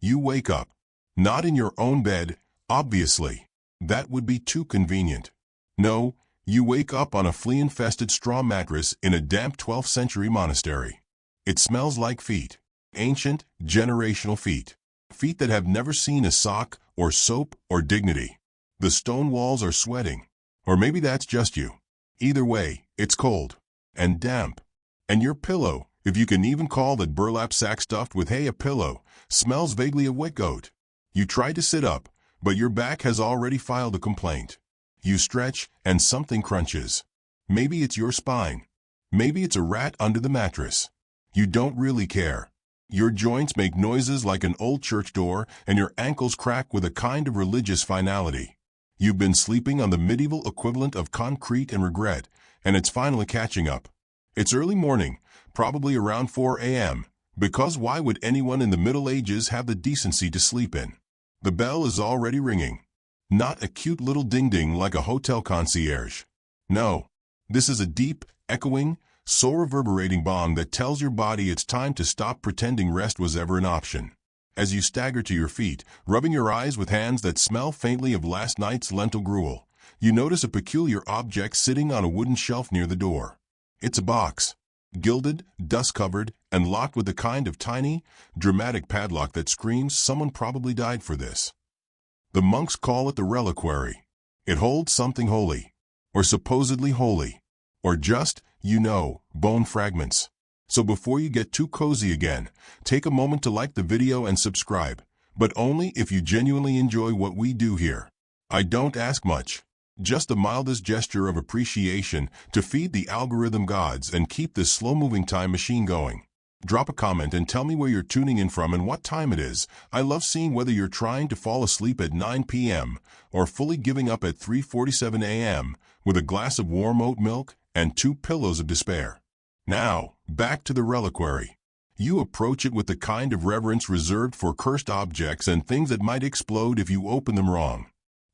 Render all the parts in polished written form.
You wake up. Not in your own bed, obviously. That would be too convenient. No, you wake up on a flea-infested straw mattress in a damp 12th century monastery. It smells like feet. Ancient, generational feet. Feet that have never seen a sock, or soap, or dignity. The stone walls are sweating. Or maybe that's just you. Either way, it's cold. And damp. And your pillow, if you can even call that burlap sack stuffed with hay a pillow, smells vaguely of wet goat. You try to sit up, but your back has already filed a complaint. You stretch, and something crunches. Maybe it's your spine. Maybe it's a rat under the mattress. You don't really care. Your joints make noises like an old church door, and your ankles crack with a kind of religious finality. You've been sleeping on the medieval equivalent of concrete and regret, and it's finally catching up. It's early morning, probably around 4 a.m., because why would anyone in the Middle Ages have the decency to sleep in? The bell is already ringing. Not a cute little ding-ding like a hotel concierge. No, this is a deep, echoing, soul-reverberating bong that tells your body it's time to stop pretending rest was ever an option. As you stagger to your feet, rubbing your eyes with hands that smell faintly of last night's lentil gruel, you notice a peculiar object sitting on a wooden shelf near the door. It's a box. Gilded, dust-covered, and locked with the kind of tiny, dramatic padlock that screams someone probably died for this. The monks call it the reliquary. It holds something holy, or supposedly holy, or just, bone fragments. So before you get too cozy again, take a moment to like the video and subscribe, but only if you genuinely enjoy what we do here. I don't ask much. Just the mildest gesture of appreciation to feed the algorithm gods and keep this slow-moving time machine going. Drop a comment and tell me where you're tuning in from and what time it is. I love seeing whether you're trying to fall asleep at 9 p.m. or fully giving up at 3:47 a.m. with a glass of warm oat milk and 2 pillows of despair. Now, back to the reliquary. You approach it with the kind of reverence reserved for cursed objects and things that might explode if you open them wrong.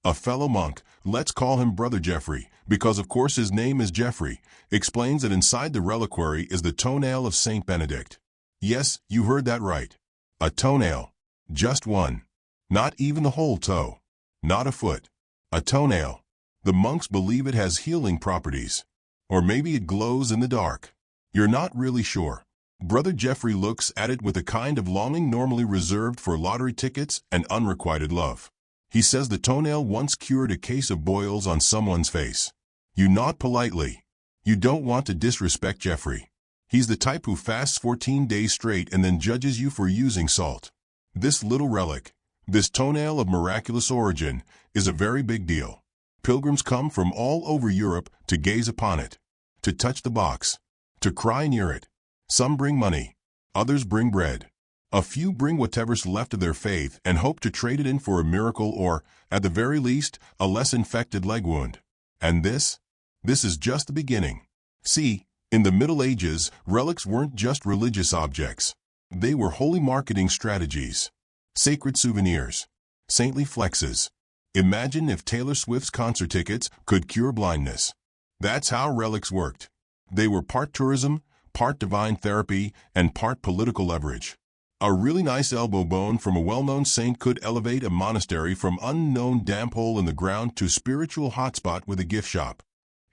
A fellow monk, let's call him Brother Jeffrey, because of course his name is Jeffrey, explains that inside the reliquary is the toenail of Saint Benedict. Yes, you heard that right. A toenail. Just one. Not even the whole toe. Not a foot. A toenail. The monks believe it has healing properties. Or maybe it glows in the dark. You're not really sure. Brother Jeffrey looks at it with a kind of longing normally reserved for lottery tickets and unrequited love. He says the toenail once cured a case of boils on someone's face. You nod politely. You don't want to disrespect Jeffrey. He's the type who fasts 14 days straight and then judges you for using salt. This little relic, this toenail of miraculous origin, is a very big deal. Pilgrims come from all over Europe to gaze upon it, to touch the box, to cry near it. Some bring money. Others bring bread. A few bring whatever's left of their faith and hope to trade it in for a miracle or, at the very least, a less infected leg wound. And this is just the beginning. See, in the Middle Ages, relics weren't just religious objects. They were holy marketing strategies. Sacred souvenirs. Saintly flexes. Imagine if Taylor Swift's concert tickets could cure blindness. That's how relics worked. They were part tourism, part divine therapy, and part political leverage. A really nice elbow bone from a well-known saint could elevate a monastery from unknown damp hole in the ground to spiritual hotspot with a gift shop.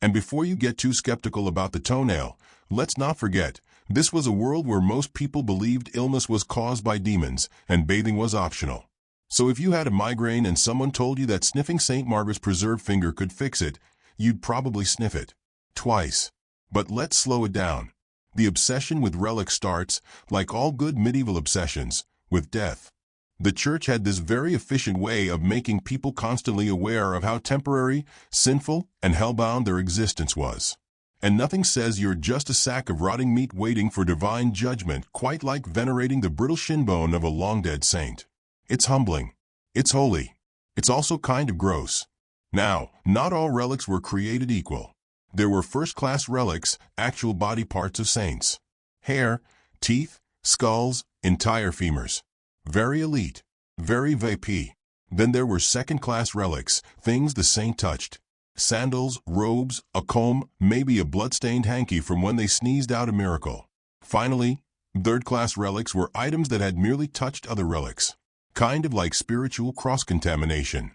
And before you get too skeptical about the toenail, let's not forget, this was a world where most people believed illness was caused by demons and bathing was optional. So if you had a migraine and someone told you that sniffing St. Margaret's preserved finger could fix it, you'd probably sniff it. Twice. But let's slow it down. The obsession with relics starts, like all good medieval obsessions, with death. The Church had this very efficient way of making people constantly aware of how temporary, sinful, and hellbound their existence was. And nothing says you're just a sack of rotting meat waiting for divine judgment quite like venerating the brittle shinbone of a long-dead saint. It's humbling. It's holy. It's also kind of gross. Now, not all relics were created equal. There were first-class relics, actual body parts of saints. Hair, teeth, skulls, entire femurs. Very elite. Very VIP. Then there were second-class relics, things the saint touched. Sandals, robes, a comb, maybe a blood-stained hanky from when they sneezed out a miracle. Finally, third-class relics were items that had merely touched other relics. kind of like spiritual cross-contamination.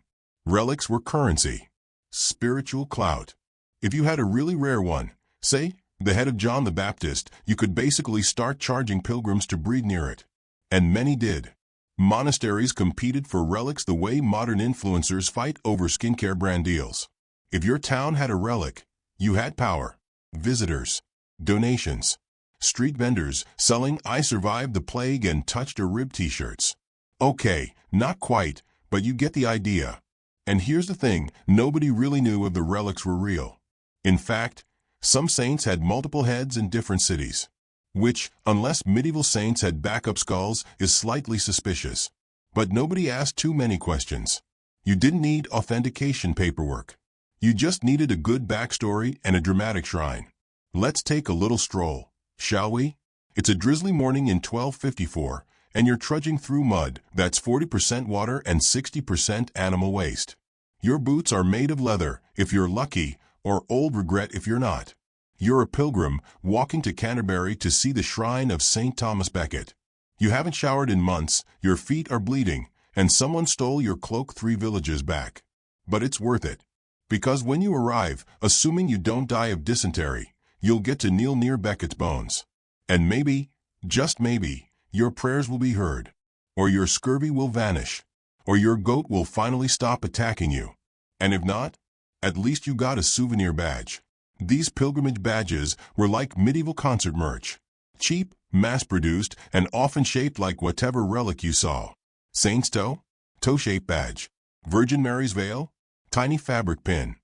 Relics were currency. Spiritual clout. If you had a really rare one, say, the head of John the Baptist, you could basically start charging pilgrims to breathe near it. And many did. Monasteries competed for relics the way modern influencers fight over skincare brand deals. If your town had a relic, you had power. Visitors. Donations. Street vendors selling "I survived the plague and touched a rib" t-shirts. Okay, not quite, but you get the idea. And here's the thing, nobody really knew if the relics were real. In fact, some saints had multiple heads in different cities, which, unless medieval saints had backup skulls, is slightly suspicious. But nobody asked too many questions. You didn't need authentication paperwork. You just needed a good backstory and a dramatic shrine. Let's take a little stroll, shall we? It's a drizzly morning in 1254, and you're trudging through mud that's 40% water and 60% animal waste. Your boots are made of leather, if you're lucky, or old regret if you're not. You're a pilgrim walking to Canterbury to see the shrine of St. Thomas Becket. You haven't showered in months, your feet are bleeding, and someone stole your cloak 3 villages back. But it's worth it. Because when you arrive, assuming you don't die of dysentery, you'll get to kneel near Becket's bones. And maybe, just maybe, your prayers will be heard. Or your scurvy will vanish. Or your goat will finally stop attacking you. And if not, at least you got a souvenir badge. These pilgrimage badges were like medieval concert merch. Cheap, mass-produced, and often shaped like whatever relic you saw. Saint's toe? Toe-shaped badge. Virgin Mary's veil? Tiny fabric pin.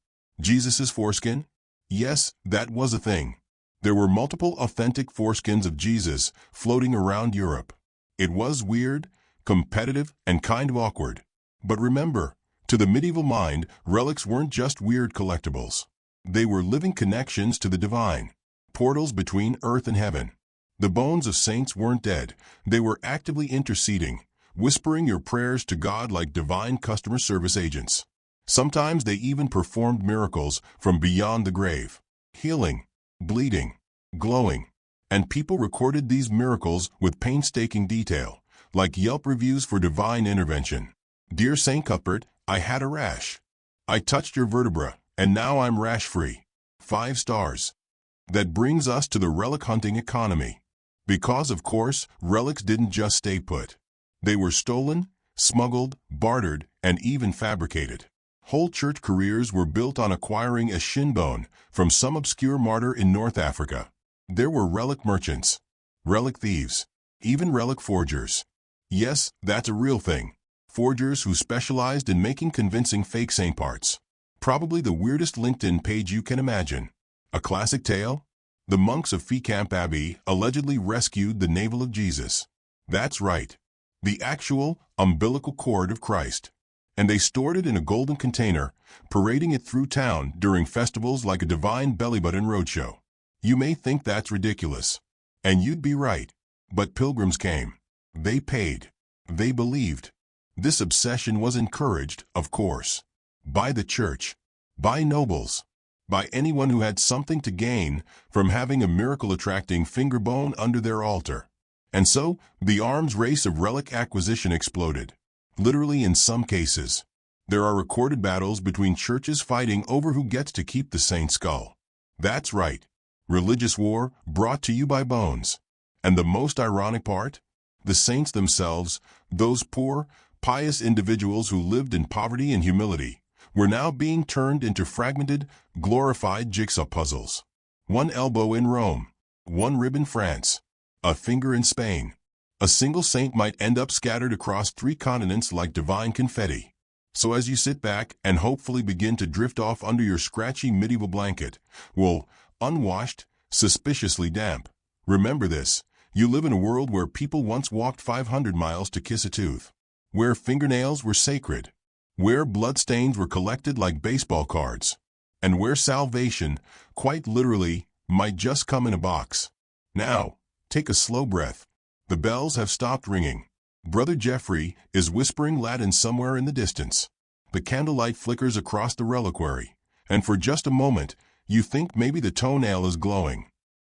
Jesus's foreskin? Yes, that was a thing. There were multiple authentic foreskins of Jesus floating around Europe. It was weird, competitive, and kind of awkward. But remember, to the medieval mind, relics weren't just weird collectibles. They were living connections to the divine, portals between earth and heaven. The bones of saints weren't dead. They were actively interceding, whispering your prayers to God like divine customer service agents. Sometimes they even performed miracles from beyond the grave. Healing, bleeding, glowing. And people recorded these miracles with painstaking detail, like Yelp reviews for divine intervention. Dear St. Cuthbert, I had a rash. I touched your vertebra, and now I'm rash-free. 5 stars. That brings us to the relic hunting economy. Because, of course, relics didn't just stay put. They were stolen, smuggled, bartered, and even fabricated. Whole church careers were built on acquiring a shin bone from some obscure martyr in North Africa. There were relic merchants, relic thieves, even relic forgers. Yes, that's a real thing. Forgers who specialized in making convincing fake saint parts. Probably the weirdest LinkedIn page you can imagine. A classic tale? The monks of Fécamp Abbey allegedly rescued the navel of Jesus. That's right. The actual umbilical cord of Christ. And they stored it in a golden container, parading it through town during festivals like a divine belly-button roadshow. You may think that's ridiculous. And you'd be right. But pilgrims came. They paid. They believed. This obsession was encouraged, of course, by the church, by nobles, by anyone who had something to gain from having a miracle-attracting finger bone under their altar. And so, the arms race of relic acquisition exploded. Literally in some cases. There are recorded battles between churches fighting over who gets to keep the saint's skull. That's right. Religious war brought to you by bones. And the most ironic part? The saints themselves, those poor, pious individuals who lived in poverty and humility, were now being turned into fragmented, glorified jigsaw puzzles. One elbow in Rome, one rib in France, a finger in Spain. A single saint might end up scattered across 3 continents like divine confetti. So as you sit back and hopefully begin to drift off under your scratchy medieval blanket, wool, unwashed, suspiciously damp, remember this: you live in a world where people once walked 500 miles to kiss a tooth, where fingernails were sacred, where bloodstains were collected like baseball cards, and where salvation, quite literally, might just come in a box. Now, take a slow breath. The bells have stopped ringing. Brother Geoffrey is whispering Latin somewhere in the distance. The candlelight flickers across the reliquary, and for just a moment, you think maybe the toenail is glowing.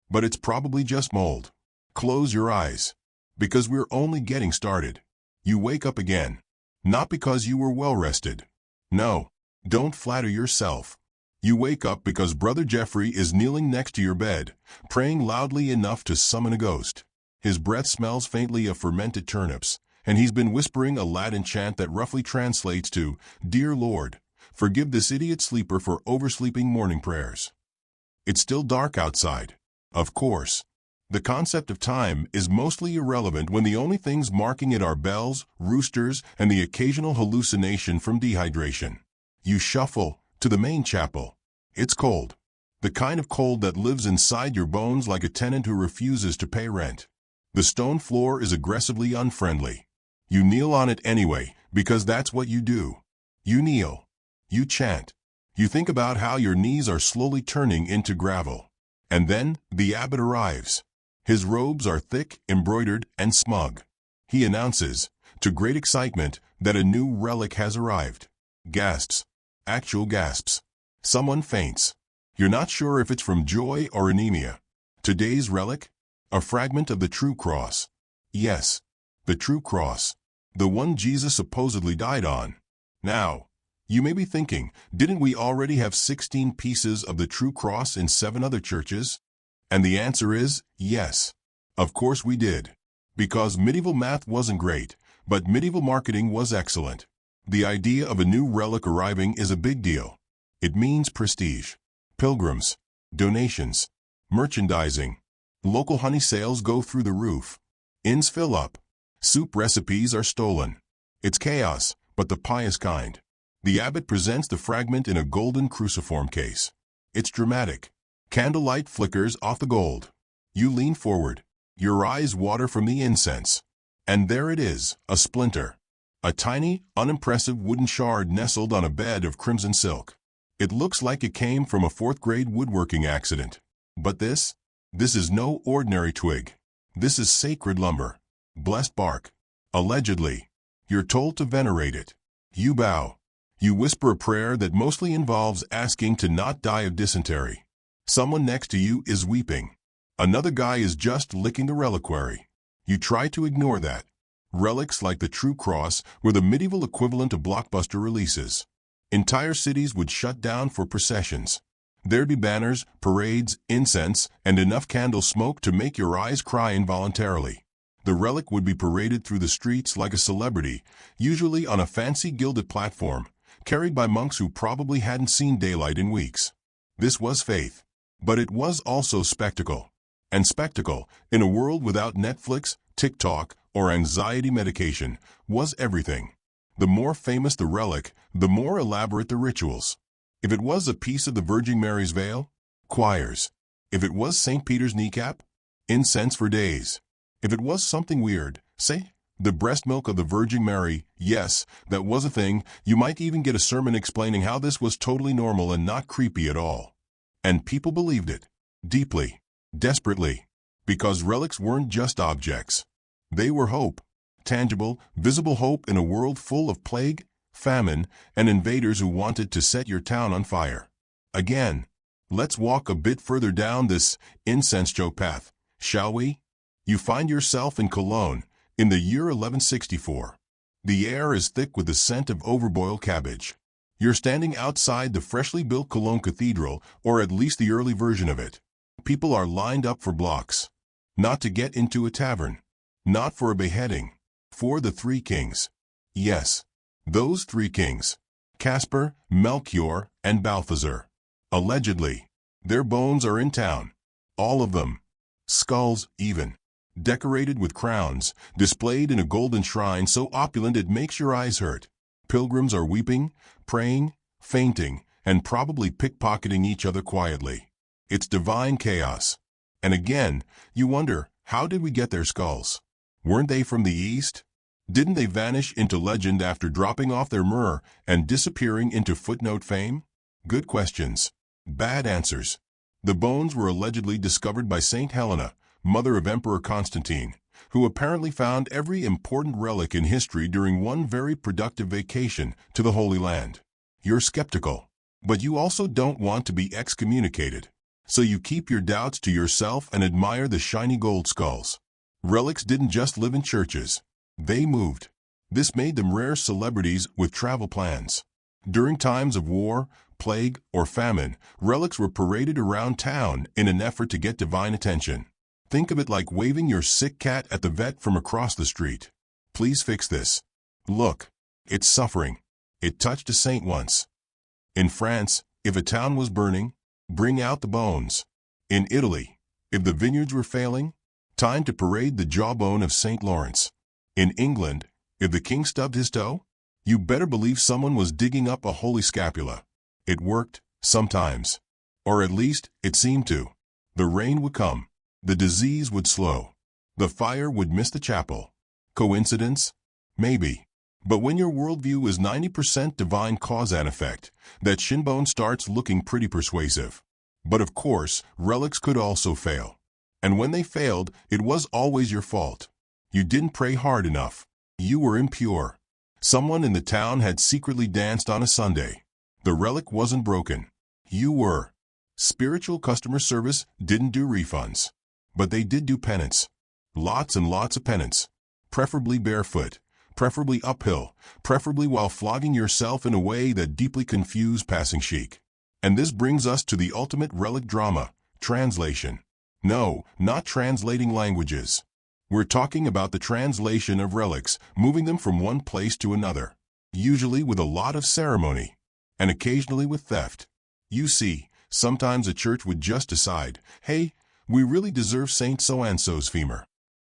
But it's probably just mold. Close your eyes, because we're only getting started. You wake up again. Not because you were well rested. No, don't flatter yourself. You wake up because Brother Jeffrey is kneeling next to your bed, praying loudly enough to summon a ghost. His breath smells faintly of fermented turnips, and he's been whispering a Latin chant that roughly translates to, "Dear Lord, forgive this idiot sleeper for oversleeping morning prayers." It's still dark outside. Of course. The concept of time is mostly irrelevant when the only things marking it are bells, roosters, and the occasional hallucination from dehydration. You shuffle to the main chapel. It's cold. The kind of cold that lives inside your bones like a tenant who refuses to pay rent. The stone floor is aggressively unfriendly. You kneel on it anyway, because that's what you do. You kneel. You chant. You think about how your knees are slowly turning into gravel. And then the abbot arrives. His robes are thick, embroidered, and smug. He announces, to great excitement, that a new relic has arrived. Gasps. Actual gasps. Someone faints. You're not sure if it's from joy or anemia. Today's relic? A fragment of the true cross. Yes, the true cross. The one Jesus supposedly died on. Now, you may be thinking, didn't we already have 16 pieces of the true cross in 7 other churches? And the answer is, yes. Of course we did. Because medieval math wasn't great, but medieval marketing was excellent. The idea of a new relic arriving is a big deal. It means prestige. Pilgrims. Donations. Merchandising. Local honey sales go through the roof. Inns fill up. Soup recipes are stolen. It's chaos, but the pious kind. The abbot presents the fragment in a golden cruciform case. It's dramatic. Candlelight flickers off the gold. You lean forward. Your eyes water from the incense. And there it is, a splinter. A tiny, unimpressive wooden shard nestled on a bed of crimson silk. It looks like it came from a 4th-grade woodworking accident. But this is no ordinary twig. This is sacred lumber. Blessed bark. Allegedly. You're told to venerate it. You bow. You whisper a prayer that mostly involves asking to not die of dysentery. Someone next to you is weeping. Another guy is just licking the reliquary. You try to ignore that. Relics like the True Cross were the medieval equivalent of blockbuster releases. Entire cities would shut down for processions. There'd be banners, parades, incense, and enough candle smoke to make your eyes cry involuntarily. The relic would be paraded through the streets like a celebrity, usually on a fancy gilded platform, carried by monks who probably hadn't seen daylight in weeks. This was faith. But it was also spectacle. And spectacle, in a world without Netflix, TikTok, or anxiety medication, was everything. The more famous the relic, the more elaborate the rituals. If it was a piece of the Virgin Mary's veil, choirs. If it was St. Peter's kneecap, incense for days. If it was something weird, say, the breast milk of the Virgin Mary, yes, that was a thing, you might even get a sermon explaining how this was totally normal and not creepy at all. And people believed it. Deeply. Desperately. Because relics weren't just objects. They were hope. Tangible, visible hope in a world full of plague, famine, and invaders who wanted to set your town on fire. Again, let's walk a bit further down this incense joke path, shall we? You find yourself in Cologne, in the year 1164. The air is thick with the scent of overboiled cabbage. You're standing outside the freshly built Cologne Cathedral, or at least the early version of it. People are lined up for blocks. Not to get into a tavern. Not for a beheading. For the 3 kings. Yes, those 3 kings. Caspar, Melchior, and Balthazar. Allegedly. Their bones are in town. All of them. Skulls, even. Decorated with crowns, displayed in a golden shrine so opulent it makes your eyes hurt. Pilgrims are weeping, praying, fainting, and probably pickpocketing each other quietly. It's divine chaos. And again, you wonder, how did we get their skulls? Weren't they from the East? Didn't they vanish into legend after dropping off their myrrh and disappearing into footnote fame? Good questions. Bad answers. The bones were allegedly discovered by Saint Helena, mother of Emperor Constantine, who apparently found every important relic in history during one very productive vacation to the Holy Land. You're skeptical, but you also don't want to be excommunicated. So you keep your doubts to yourself and admire the shiny gold skulls. Relics didn't just live in churches. They moved. This made them rare celebrities with travel plans. During times of war, plague, or famine, relics were paraded around town in an effort to get divine attention. Think of it like waving your sick cat at the vet from across the street. Please fix this. Look, it's suffering. It touched a saint once. In France, if a town was burning, bring out the bones. In Italy, if the vineyards were failing, time to parade the jawbone of St. Lawrence. In England, if the king stubbed his toe, you better believe someone was digging up a holy scapula. It worked, sometimes. Or at least, it seemed to. The rain would come. The disease would slow. The fire would miss the chapel. Coincidence? Maybe. But when your worldview is 90% divine cause and effect, that shinbone starts looking pretty persuasive. But of course, relics could also fail. And when they failed, it was always your fault. You didn't pray hard enough. You were impure. Someone in the town had secretly danced on a Sunday. The relic wasn't broken. You were. Spiritual customer service didn't do refunds. But they did do penance. Lots and lots of penance. Preferably barefoot. Preferably uphill. Preferably while flogging yourself in a way that deeply confused passing chic. And this brings us to the ultimate relic drama, translation. No, not translating languages. We're talking about the translation of relics, moving them from one place to another, usually with a lot of ceremony, and occasionally with theft. You see, sometimes a church would just decide, hey, we really deserve Saint So-and-so's femur.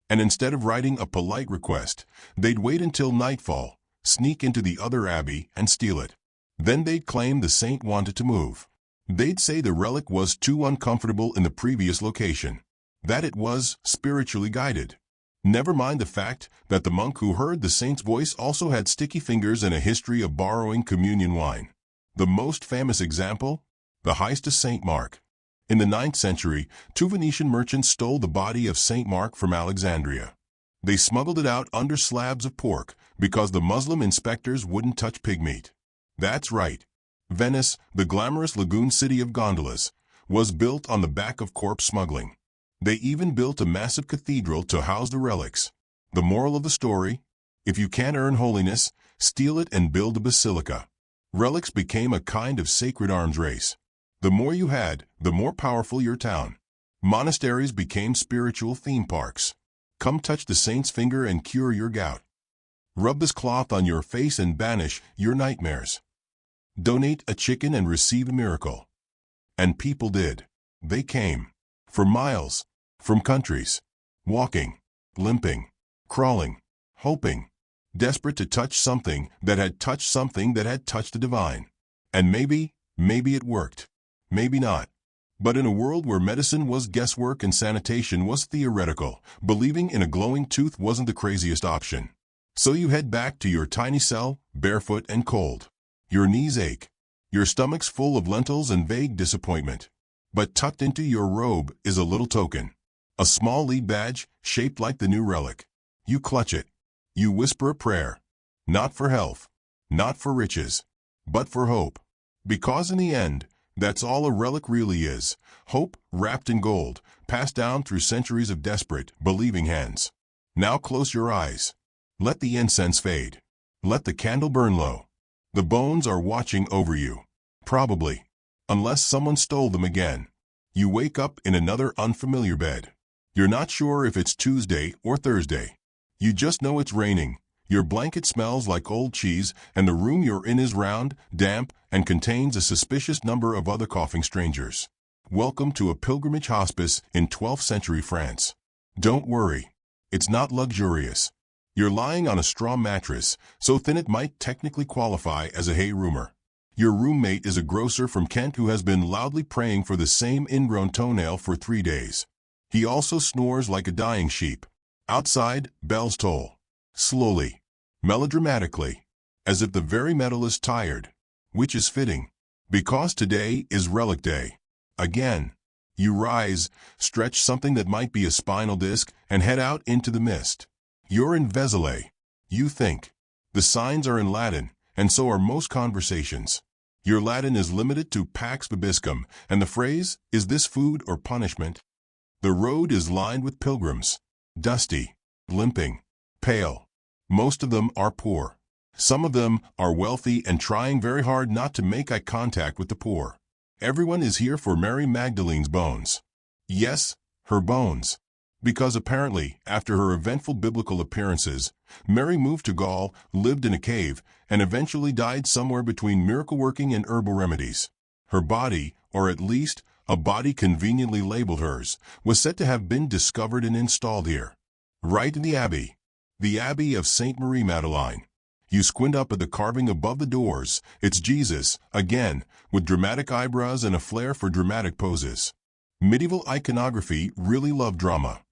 And instead of writing a polite request, they'd wait until nightfall, sneak into the other abbey, and steal it. Then they'd claim the saint wanted to move. They'd say the relic was too uncomfortable in the previous location, that it was spiritually guided. Never mind the fact that the monk who heard the saint's voice also had sticky fingers and a history of borrowing communion wine. The most famous example? The heist of St. Mark. In the 9th century, 2 Venetian merchants stole the body of St. Mark from Alexandria. They smuggled it out under slabs of pork because the Muslim inspectors wouldn't touch pig meat. That's right. Venice, the glamorous lagoon city of gondolas, was built on the back of corpse smuggling. They even built a massive cathedral to house the relics. The moral of the story? If you can't earn holiness, steal it and build a basilica. Relics became a kind of sacred arms race. The more you had, the more powerful your town. Monasteries became spiritual theme parks. Come touch the saint's finger and cure your gout. Rub this cloth on your face and banish your nightmares. Donate a chicken and receive a miracle. And people did. They came. For miles. From countries. Walking. Limping. Crawling. Hoping. Desperate to touch something that had touched something that had touched the divine. And maybe it worked. Maybe not. But in a world where medicine was guesswork and sanitation was theoretical, believing in a glowing tooth wasn't the craziest option. So you head back to your tiny cell, barefoot and cold. Your knees ache. Your stomach's full of lentils and vague disappointment. But tucked into your robe is a little token. A small lead badge, shaped like the new relic. You clutch it. You whisper a prayer. Not for health. Not for riches. But for hope. Because in the end, that's all a relic really is. Hope, wrapped in gold, passed down through centuries of desperate, believing hands. Now close your eyes. Let the incense fade. Let the candle burn low. The bones are watching over you. Probably. Unless someone stole them again. You wake up in another unfamiliar bed. You're not sure if it's Tuesday or Thursday. You just know it's raining. Your blanket smells like old cheese, and the room you're in is round, damp, and contains a suspicious number of other coughing strangers. Welcome to a pilgrimage hospice in 12th century France. Don't worry. It's not luxurious. You're lying on a straw mattress, so thin it might technically qualify as a hay roomer. Your roommate is a grocer from Kent who has been loudly praying for the same ingrown toenail for 3 days. He also snores like a dying sheep. Outside, bells toll. Slowly. Melodramatically. As if the very metal is tired. Which is fitting. Because today is Relic Day. Again. You rise, stretch something that might be a spinal disc, and head out into the mist. You're in Vézelay. You think. The signs are in Latin, and so are most conversations. Your Latin is limited to Pax Vobiscum, and the phrase, is this food or punishment? The road is lined with pilgrims. Dusty. Limping. Pale. Most of them are poor. Some of them are wealthy and trying very hard not to make eye contact with the poor. Everyone is here for Mary Magdalene's bones. Yes, her bones. Because apparently, after her eventful biblical appearances, Mary moved to Gaul, lived in a cave, and eventually died somewhere between miracle-working and herbal remedies. Her body, or at least a body conveniently labeled hers, was said to have been discovered and installed here. Right in the Abbey of Sainte Marie Madeleine. You squint up at the carving above the doors. It's Jesus, again, with dramatic eyebrows and a flair for dramatic poses. Medieval iconography really loved drama.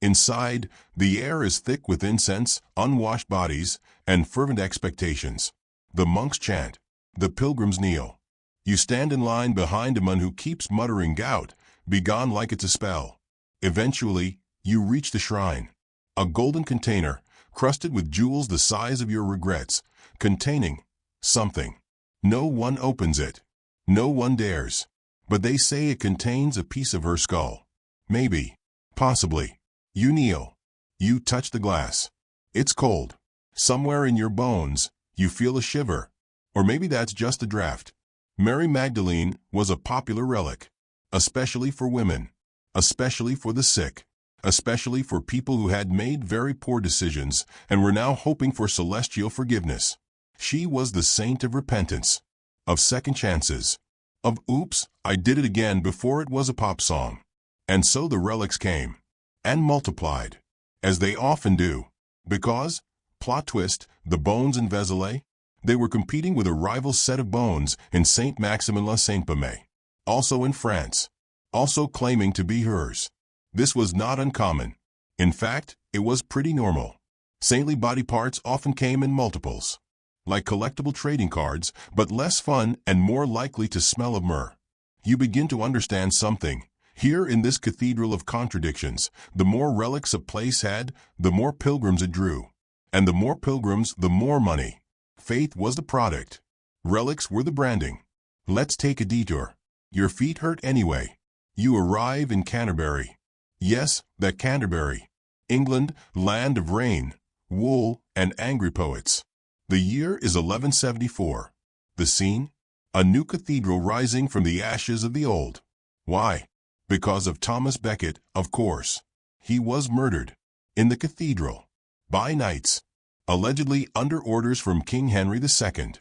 Inside, the air is thick with incense, unwashed bodies, and fervent expectations. The monks chant. The pilgrims kneel. You stand in line behind a man who keeps muttering "Gout, be gone," like it's a spell. Eventually, you reach the shrine. A golden container, crusted with jewels the size of your regrets, containing something. No one opens it. No one dares. But they say it contains a piece of her skull. Maybe. Possibly. You kneel. You touch the glass. It's cold. Somewhere in your bones, you feel a shiver. Or maybe that's just a draft. Mary Magdalene was a popular relic. Especially for women. Especially for the sick. Especially for people who had made very poor decisions and were now hoping for celestial forgiveness. She was the saint of repentance. Of second chances. Of "oops, I did it again" before it was a pop song. And so the relics came. And multiplied. As they often do. Because, plot twist, the bones in Vézelay, they were competing with a rival set of bones in Saint-Maximin-la-Sainte-Pamée. Also in France. Also claiming to be hers. This was not uncommon. In fact, it was pretty normal. Saintly body parts often came in multiples. Like collectible trading cards, but less fun and more likely to smell of myrrh. You begin to understand something. Here in this cathedral of contradictions, the more relics a place had, the more pilgrims it drew. And the more pilgrims, the more money. Faith was the product. Relics were the branding. Let's take a detour. Your feet hurt anyway. You arrive in Canterbury. Yes, that Canterbury. England, land of rain, wool, and angry poets. The year is 1174. The scene? A new cathedral rising from the ashes of the old. Why? Because of Thomas Becket, of course. He was murdered. In the cathedral. By knights. Allegedly under orders from King Henry II.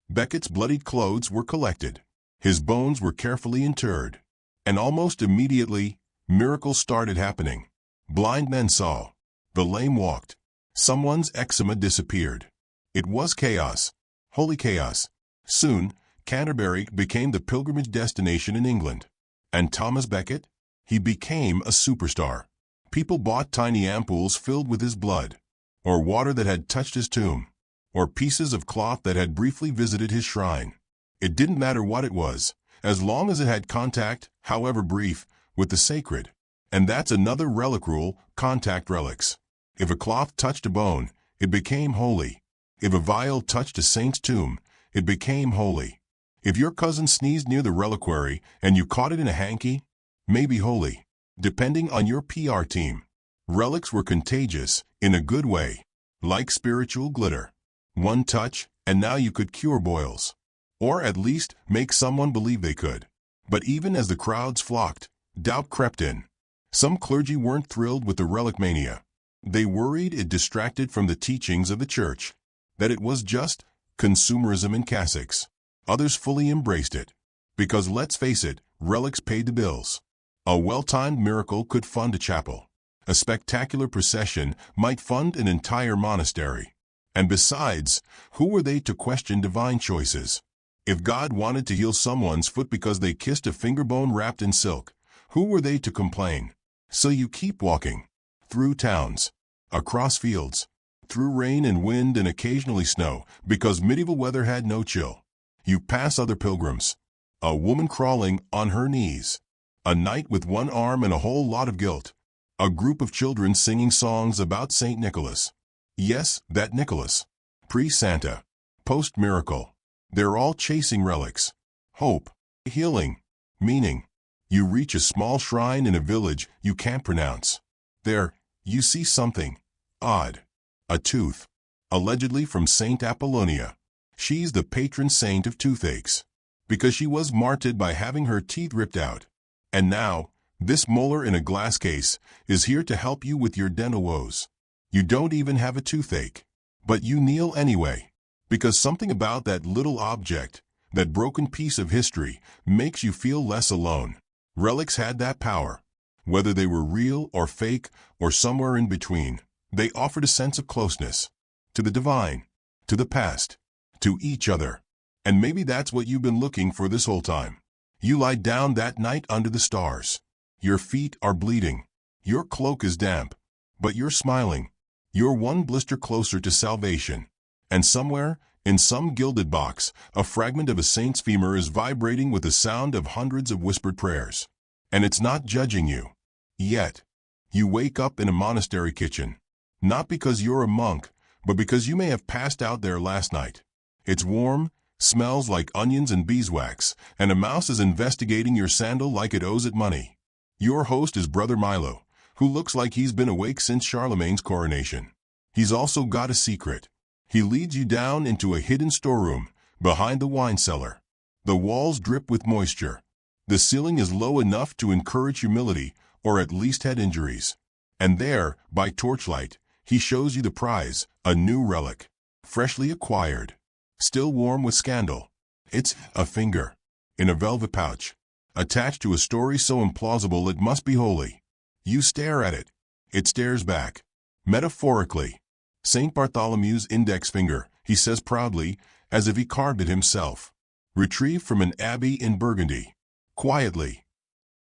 Becket's bloodied clothes were collected. His bones were carefully interred. And almost immediately, miracles started happening. Blind men saw. The lame walked. Someone's eczema disappeared. It was chaos. Holy chaos. Soon, Canterbury became the pilgrimage destination in England. And Thomas Becket? He became a superstar. People bought tiny ampoules filled with his blood. Or water that had touched his tomb. Or pieces of cloth that had briefly visited his shrine. It didn't matter what it was, as long as it had contact, however brief, with the sacred. And that's another relic rule, contact relics. If a cloth touched a bone, it became holy. If a vial touched a saint's tomb, it became holy. If your cousin sneezed near the reliquary and you caught it in a hanky, maybe holy, depending on your PR team. Relics were contagious, in a good way, like spiritual glitter. One touch, and now you could cure boils. Or at least make someone believe they could. But even as the crowds flocked, doubt crept in. Some clergy weren't thrilled with the relic mania. They worried it distracted from the teachings of the church. That it was just consumerism in cassocks. Others fully embraced it. Because let's face it, relics paid the bills. A well-timed miracle could fund a chapel. A spectacular procession might fund an entire monastery. And besides, who were they to question divine choices? If God wanted to heal someone's foot because they kissed a finger bone wrapped in silk, who were they to complain? So you keep walking. Through towns. Across fields. Through rain and wind and occasionally snow, because medieval weather had no chill. You pass other pilgrims. A woman crawling on her knees. A knight with one arm and a whole lot of guilt. A group of children singing songs about St. Nicholas. Yes, that Nicholas. Pre-Santa. Post-miracle. They're all chasing relics. Hope. Healing. Meaning. You reach a small shrine in a village you can't pronounce. There, you see something. Odd. A tooth. allegedly from Saint Apollonia. She's the patron saint of toothaches, because she was martyred by having her teeth ripped out. And now, this molar in a glass case is here to help you with your dental woes. You don't even have a toothache, but you kneel anyway, because something about that little object, that broken piece of history, makes you feel less alone. Relics had that power. Whether they were real or fake or somewhere in between, they offered a sense of closeness to the divine, to the past, to each other. And maybe that's what you've been looking for this whole time. You lie down that night under the stars. Your feet are bleeding. Your cloak is damp. But you're smiling. You're one blister closer to salvation. And somewhere, in some gilded box, a fragment of a saint's femur is vibrating with the sound of hundreds of whispered prayers. And it's not judging you. Yet. You wake up in a monastery kitchen. Not because you're a monk, but because you may have passed out there last night. It's warm, smells like onions and beeswax, and a mouse is investigating your sandal like it owes it money. Your host is Brother Milo, who looks like he's been awake since Charlemagne's coronation. He's also got a secret. He leads you down into a hidden storeroom, behind the wine cellar. The walls drip with moisture. The ceiling is low enough to encourage humility, or at least head injuries. And there, by torchlight, he shows you the prize, a new relic, freshly acquired, still warm with scandal. It's a finger, in a velvet pouch, attached to a story so implausible it must be holy. You stare at it. It stares back. Metaphorically. St. Bartholomew's index finger, he says proudly, as if he carved it himself. Retrieved from an abbey in Burgundy. Quietly.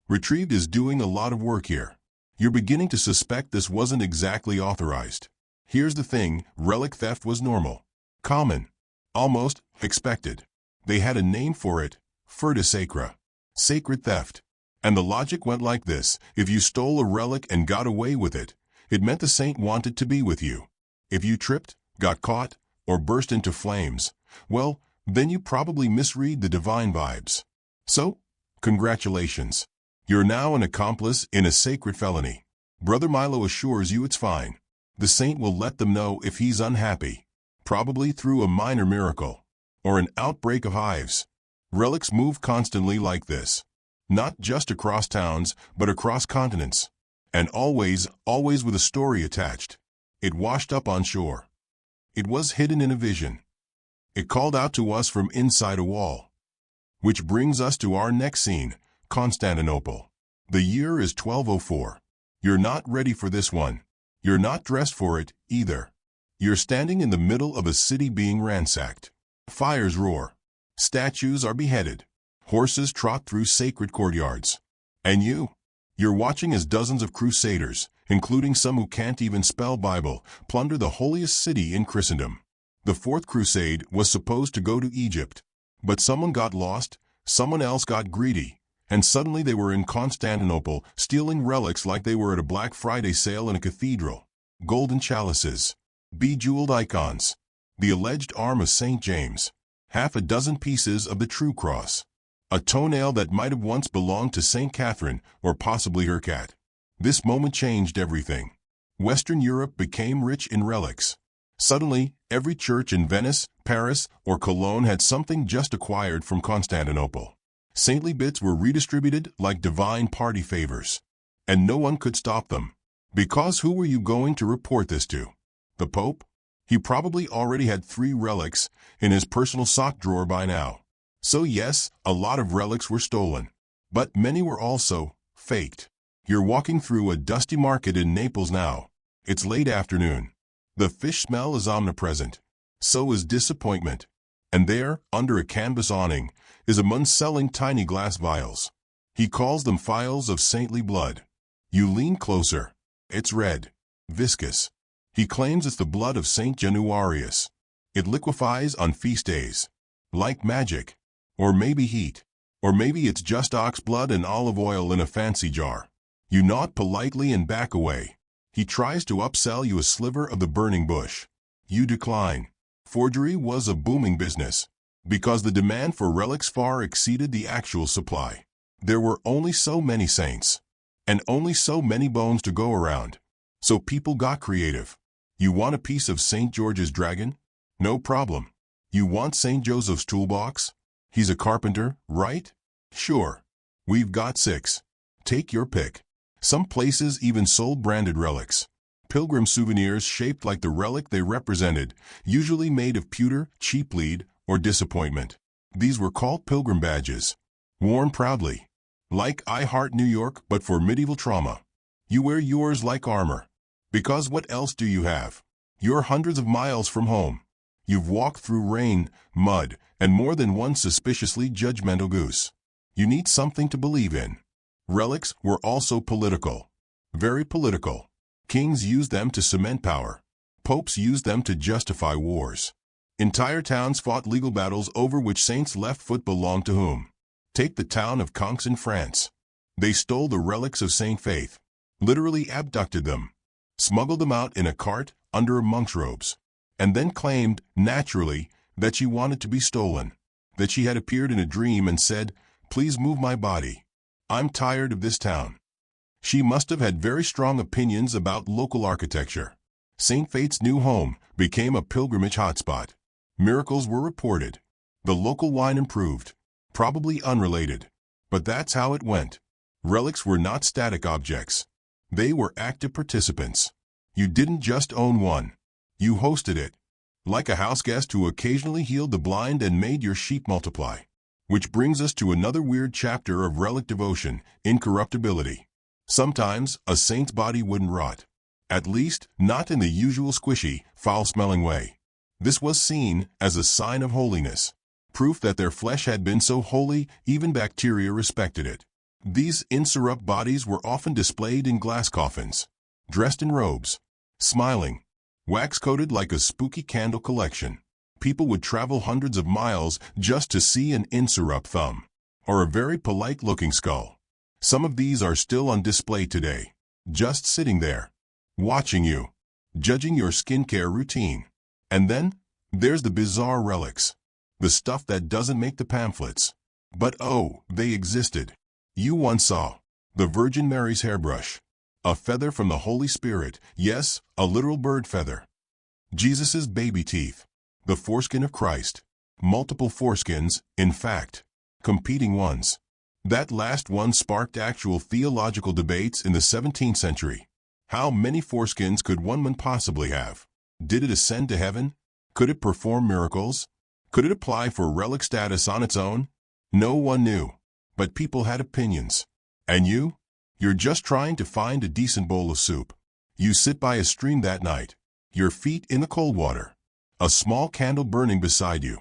Retrieved is doing a lot of work here. You're beginning to suspect this wasn't exactly authorized. Here's the thing, relic theft was normal. Common. Almost expected. They had a name for it, furta sacra. Sacred theft. And the logic went like this: if you stole a relic and got away with it, it meant the saint wanted to be with you. If you tripped, got caught, or burst into flames, well, then you probably misread the divine vibes. So, congratulations. You're now an accomplice in a sacred felony. Brother Milo assures you it's fine. The saint will let them know if he's unhappy, probably through a minor miracle, or an outbreak of hives. Relics move constantly like this. Not just across towns, but across continents. And always with a story attached. It washed up on shore. It was hidden in a vision. It called out to us from inside a wall. Which brings us to our next scene, Constantinople. The year is 1204. You're not ready for this one. You're not dressed for it, either. You're standing in the middle of a city being ransacked. Fires roar. Statues are beheaded. Horses trot through sacred courtyards. And you're watching as dozens of crusaders, including some who can't even spell Bible, plunder the holiest city in Christendom. The Fourth Crusade was supposed to go to Egypt. But someone got lost, someone else got greedy, and suddenly they were in Constantinople, stealing relics like they were at a Black Friday sale in a cathedral. Golden chalices, bejeweled icons, the alleged arm of St. James, half a dozen pieces of the true cross, a toenail that might have once belonged to St. Catherine or possibly her cat. This moment changed everything. Western Europe became rich in relics. Suddenly, every church in Venice, Paris, or Cologne had something just acquired from Constantinople. Saintly bits were redistributed like divine party favors. And no one could stop them. Because who were you going to report this to? The Pope? He probably already had 3 relics in his personal sock drawer by now. So yes, a lot of relics were stolen. But many were also faked. You're walking through a dusty market in Naples now. It's late afternoon. The fish smell is omnipresent. So is disappointment. And there, under a canvas awning, is a man selling tiny glass vials. He calls them phials of saintly blood. You lean closer. It's red. Viscous. He claims it's the blood of Saint Januarius. It liquefies on feast days. Like magic. Or maybe heat. Or maybe it's just ox blood and olive oil in a fancy jar. You nod politely and back away. He tries to upsell you a sliver of the burning bush. You decline. Forgery was a booming business, because the demand for relics far exceeded the actual supply. There were only so many saints, and only so many bones to go around. So people got creative. You want a piece of St. George's dragon? No problem. You want St. Joseph's toolbox? He's a carpenter, right? Sure. We've got 6. Take your pick. Some places even sold branded relics. Pilgrim souvenirs shaped like the relic they represented, usually made of pewter, cheap lead, or disappointment. These were called pilgrim badges. Worn proudly. Like I Heart New York, but for medieval trauma. You wear yours like armor. Because what else do you have? You're hundreds of miles from home. You've walked through rain, mud, and more than one suspiciously judgmental goose. You need something to believe in. Relics were also political. Very political. Kings used them to cement power. Popes used them to justify wars. Entire towns fought legal battles over which saint's left foot belonged to whom. Take the town of Conques in France. They stole the relics of Saint Faith, literally abducted them, smuggled them out in a cart under monk's robes, and then claimed, naturally, that she wanted to be stolen, that she had appeared in a dream and said, "Please move my body. I'm tired of this town." She must have had very strong opinions about local architecture. St. Faith's new home became a pilgrimage hotspot. Miracles were reported. The local wine improved. Probably unrelated. But that's how it went. Relics were not static objects. They were active participants. You didn't just own one. You hosted it. Like a house guest who occasionally healed the blind and made your sheep multiply. Which brings us to another weird chapter of relic devotion, incorruptibility. Sometimes, a saint's body wouldn't rot. At least, not in the usual squishy, foul-smelling way. This was seen as a sign of holiness. Proof that their flesh had been so holy, even bacteria respected it. These incorrupt bodies were often displayed in glass coffins. Dressed in robes. Smiling. Wax-coated like a spooky candle collection. People would travel hundreds of miles just to see an incorrupt thumb. Or a very polite-looking skull. Some of these are still on display today. Just sitting there. Watching you. Judging your skincare routine. And then, there's the bizarre relics. The stuff that doesn't make the pamphlets. But oh, they existed. You once saw the Virgin Mary's hairbrush. A feather from the Holy Spirit, yes, a literal bird feather. Jesus's baby teeth. The foreskin of Christ. Multiple foreskins, in fact. Competing ones. That last one sparked actual theological debates in the 17th century. How many foreskins could one possibly have? Did it ascend to heaven? Could it perform miracles? Could it apply for relic status on its own? No one knew. But people had opinions. And you? You're just trying to find a decent bowl of soup. You sit by a stream that night. Your feet in the cold water. A small candle burning beside you.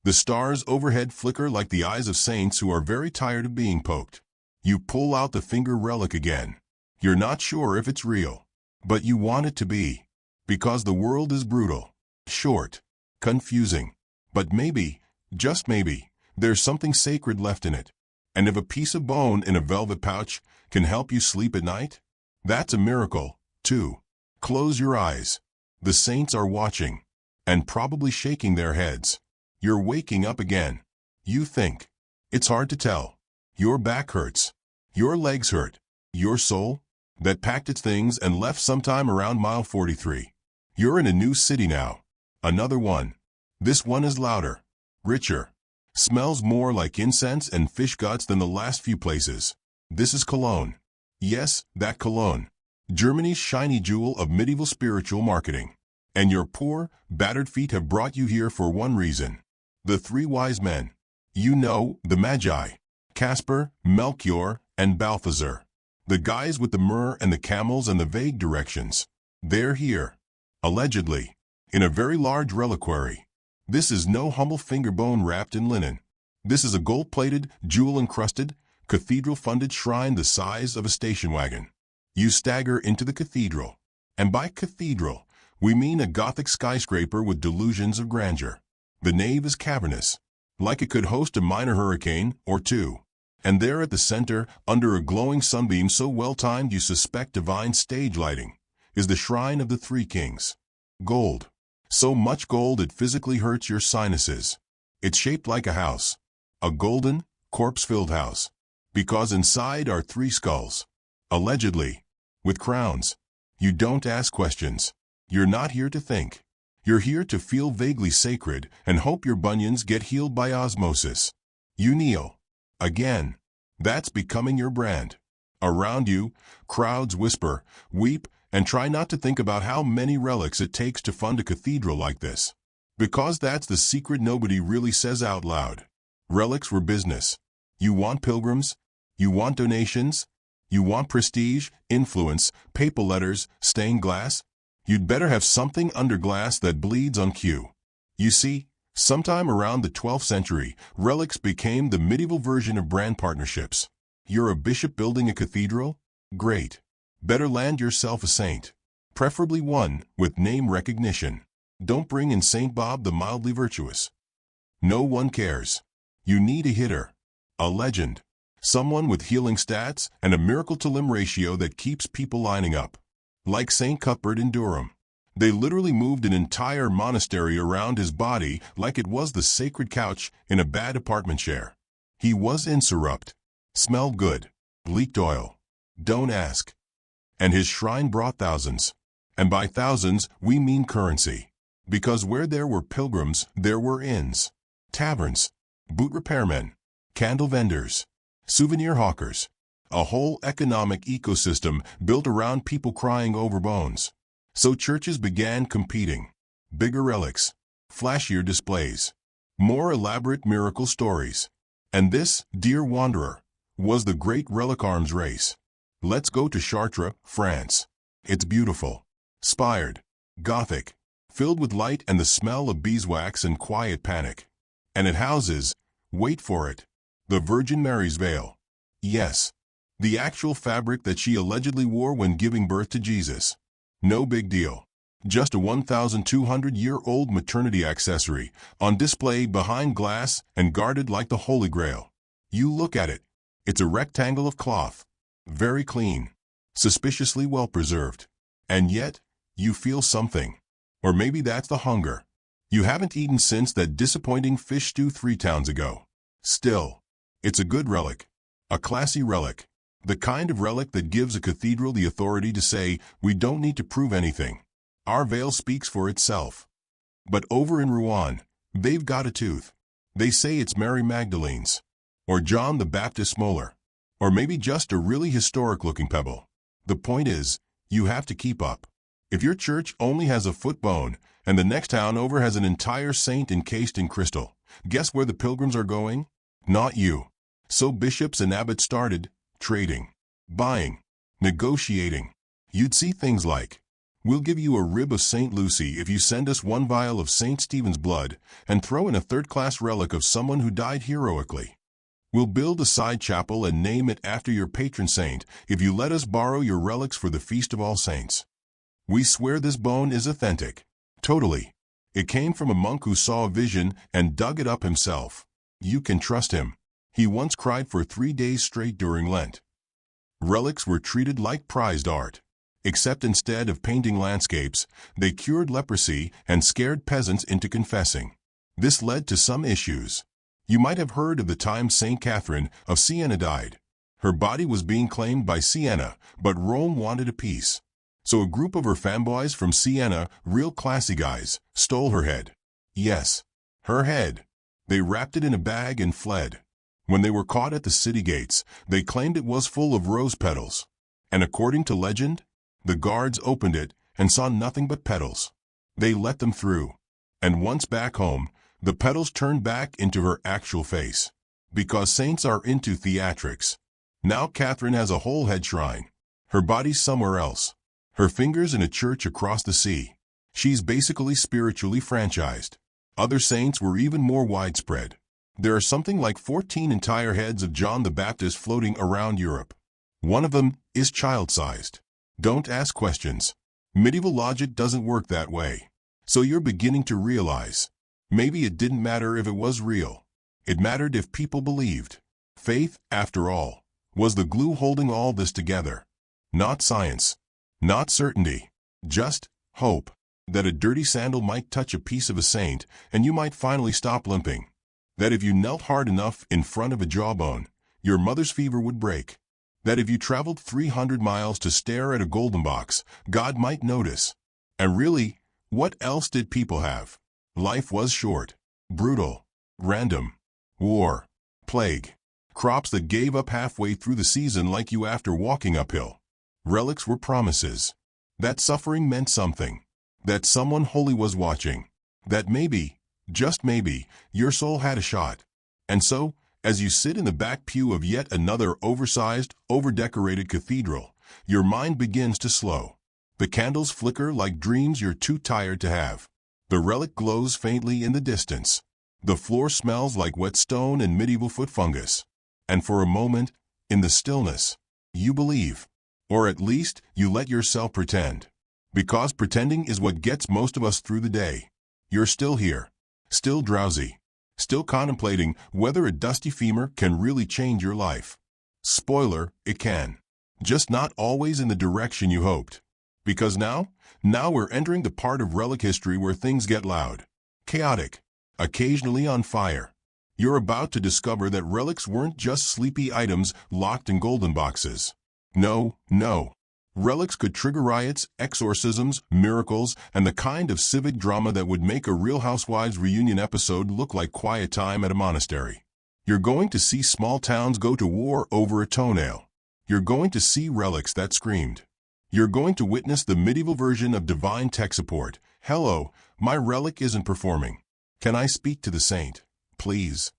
The stars overhead flicker like the eyes of saints who are very tired of being poked. You pull out the finger relic again. You're not sure if it's real. But you want it to be. Because the world is brutal. Short. Confusing. But maybe, just maybe, there's something sacred left in it. And if a piece of bone in a velvet pouch can help you sleep at night, that's a miracle, too. Close your eyes. The saints are watching. And probably shaking their heads. You're waking up again. You think. It's hard to tell. Your back hurts. Your legs hurt. Your soul, that packed its things and left sometime around mile 43. You're in a new city now. Another one. This one is louder. Richer. Smells more like incense and fish guts than the last few places. This is Cologne. Yes, that Cologne. Germany's shiny jewel of medieval spiritual marketing. And your poor, battered feet have brought you here for one reason. The 3 wise men. You know, the Magi. Casper, Melchior, and Balthazar. The guys with the myrrh and the camels and the vague directions. They're here. Allegedly. In a very large reliquary. This is no humble finger bone wrapped in linen. This is a gold-plated, jewel-encrusted, cathedral-funded shrine the size of a station wagon. You stagger into the cathedral. And by cathedral, we mean a Gothic skyscraper with delusions of grandeur. The nave is cavernous, like it could host a minor hurricane or two. And there at the center, under a glowing sunbeam so well-timed you suspect divine stage lighting, is the shrine of the 3 kings. Gold. So much gold it physically hurts your sinuses. It's shaped like a house. A golden, corpse-filled house. Because inside are 3 skulls. Allegedly. With crowns. You don't ask questions. You're not here to think. You're here to feel vaguely sacred and hope your bunions get healed by osmosis. You kneel. Again. That's becoming your brand. Around you, crowds whisper, weep, and try not to think about how many relics it takes to fund a cathedral like this. Because that's the secret nobody really says out loud. Relics were business. You want pilgrims? You want donations? You want prestige, influence, papal letters, stained glass? You'd better have something under glass that bleeds on cue. You see, sometime around the 12th century, relics became the medieval version of brand partnerships. You're a bishop building a cathedral? Great. Better land yourself a saint. Preferably one with name recognition. Don't bring in Saint Bob the mildly virtuous. No one cares. You need a hitter. A legend. Someone with healing stats and a miracle-to-limb ratio that keeps people lining up. Like St. Cuthbert in Durham. They literally moved an entire monastery around his body like it was the sacred couch in a bad apartment share. He was insurrupt. Smelled good. Leaked oil. Don't ask. And his shrine brought thousands. And by thousands, we mean currency. Because where there were pilgrims, there were inns. Taverns. Boot repairmen. Candle vendors. Souvenir hawkers. A whole economic ecosystem built around people crying over bones. So churches began competing. Bigger relics. Flashier displays. More elaborate miracle stories. And this, dear wanderer, was the great relic arms race. Let's go to Chartres, France. It's beautiful. Spired. Gothic. Filled with light and the smell of beeswax and quiet panic. And it houses, wait for it, the Virgin Mary's veil. Yes. The actual fabric that she allegedly wore when giving birth to Jesus. No big deal. Just a 1,200-year-old maternity accessory, on display behind glass and guarded like the Holy Grail. You look at it. It's a rectangle of cloth. Very clean. Suspiciously well preserved. And yet, you feel something. Or maybe that's the hunger. You haven't eaten since that disappointing fish stew 3 towns ago. Still, it's a good relic. A classy relic. The kind of relic that gives a cathedral the authority to say, we don't need to prove anything. Our veil speaks for itself. But over in Rouen, they've got a tooth. They say it's Mary Magdalene's. Or John the Baptist's molar. Or maybe just a really historic-looking pebble. The point is, you have to keep up. If your church only has a foot bone, and the next town over has an entire saint encased in crystal, guess where the pilgrims are going? Not you. So bishops and abbots started trading, buying, negotiating. You'd see things like, we'll give you a rib of St. Lucy if you send us 1 vial of St. Stephen's blood and throw in a 3rd-class relic of someone who died heroically. We'll build a side chapel and name it after your patron saint if you let us borrow your relics for the Feast of All Saints. We swear this bone is authentic. Totally. It came from a monk who saw a vision and dug it up himself. You can trust him. He once cried for 3 days straight during Lent. Relics were treated like prized art. Except instead of painting landscapes, they cured leprosy and scared peasants into confessing. This led to some issues. You might have heard of the time St. Catherine of Siena died. Her body was being claimed by Siena, but Rome wanted a peace. So a group of her fanboys from Siena, real classy guys, stole her head. Yes, her head. They wrapped it in a bag and fled. When they were caught at the city gates, they claimed it was full of rose petals. And according to legend, the guards opened it and saw nothing but petals. They let them through. And once back home, the petals turned back into her actual face. Because saints are into theatrics. Now Catherine has a whole head shrine. Her body's somewhere else. Her fingers in a church across the sea. She's basically spiritually franchised. Other saints were even more widespread. There are something like 14 entire heads of John the Baptist floating around Europe. One of them is child-sized. Don't ask questions. Medieval logic doesn't work that way. So you're beginning to realize. Maybe it didn't matter if it was real. It mattered if people believed. Faith, after all, was the glue holding all this together. Not science. Not certainty. Just hope. That a dirty sandal might touch a piece of a saint and you might finally stop limping. That if you knelt hard enough in front of a jawbone, your mother's fever would break. That if you traveled 300 miles to stare at a golden box, God might notice. And really, what else did people have? Life was short, brutal, random. War, plague, crops that gave up halfway through the season like you after walking uphill. Relics were promises. That suffering meant something. That someone holy was watching. That maybe, just maybe, your soul had a shot. And so, as you sit in the back pew of yet another oversized, over-decorated cathedral, your mind begins to slow. The candles flicker like dreams you're too tired to have. The relic glows faintly in the distance. The floor smells like wet stone and medieval foot fungus. And for a moment, in the stillness, you believe. Or at least, you let yourself pretend. Because pretending is what gets most of us through the day. You're still here. Still drowsy. Still contemplating whether a dusty femur can really change your life. Spoiler, it can. Just not always in the direction you hoped. Because now we're entering the part of relic history where things get loud. Chaotic. Occasionally on fire. You're about to discover that relics weren't just sleepy items locked in golden boxes. No. Relics could trigger riots, exorcisms, miracles, and the kind of civic drama that would make a Real Housewives reunion episode look like quiet time at a monastery. You're going to see small towns go to war over a toenail. You're going to see relics that screamed. You're going to witness the medieval version of divine tech support. Hello, my relic isn't performing. Can I speak to the saint, please?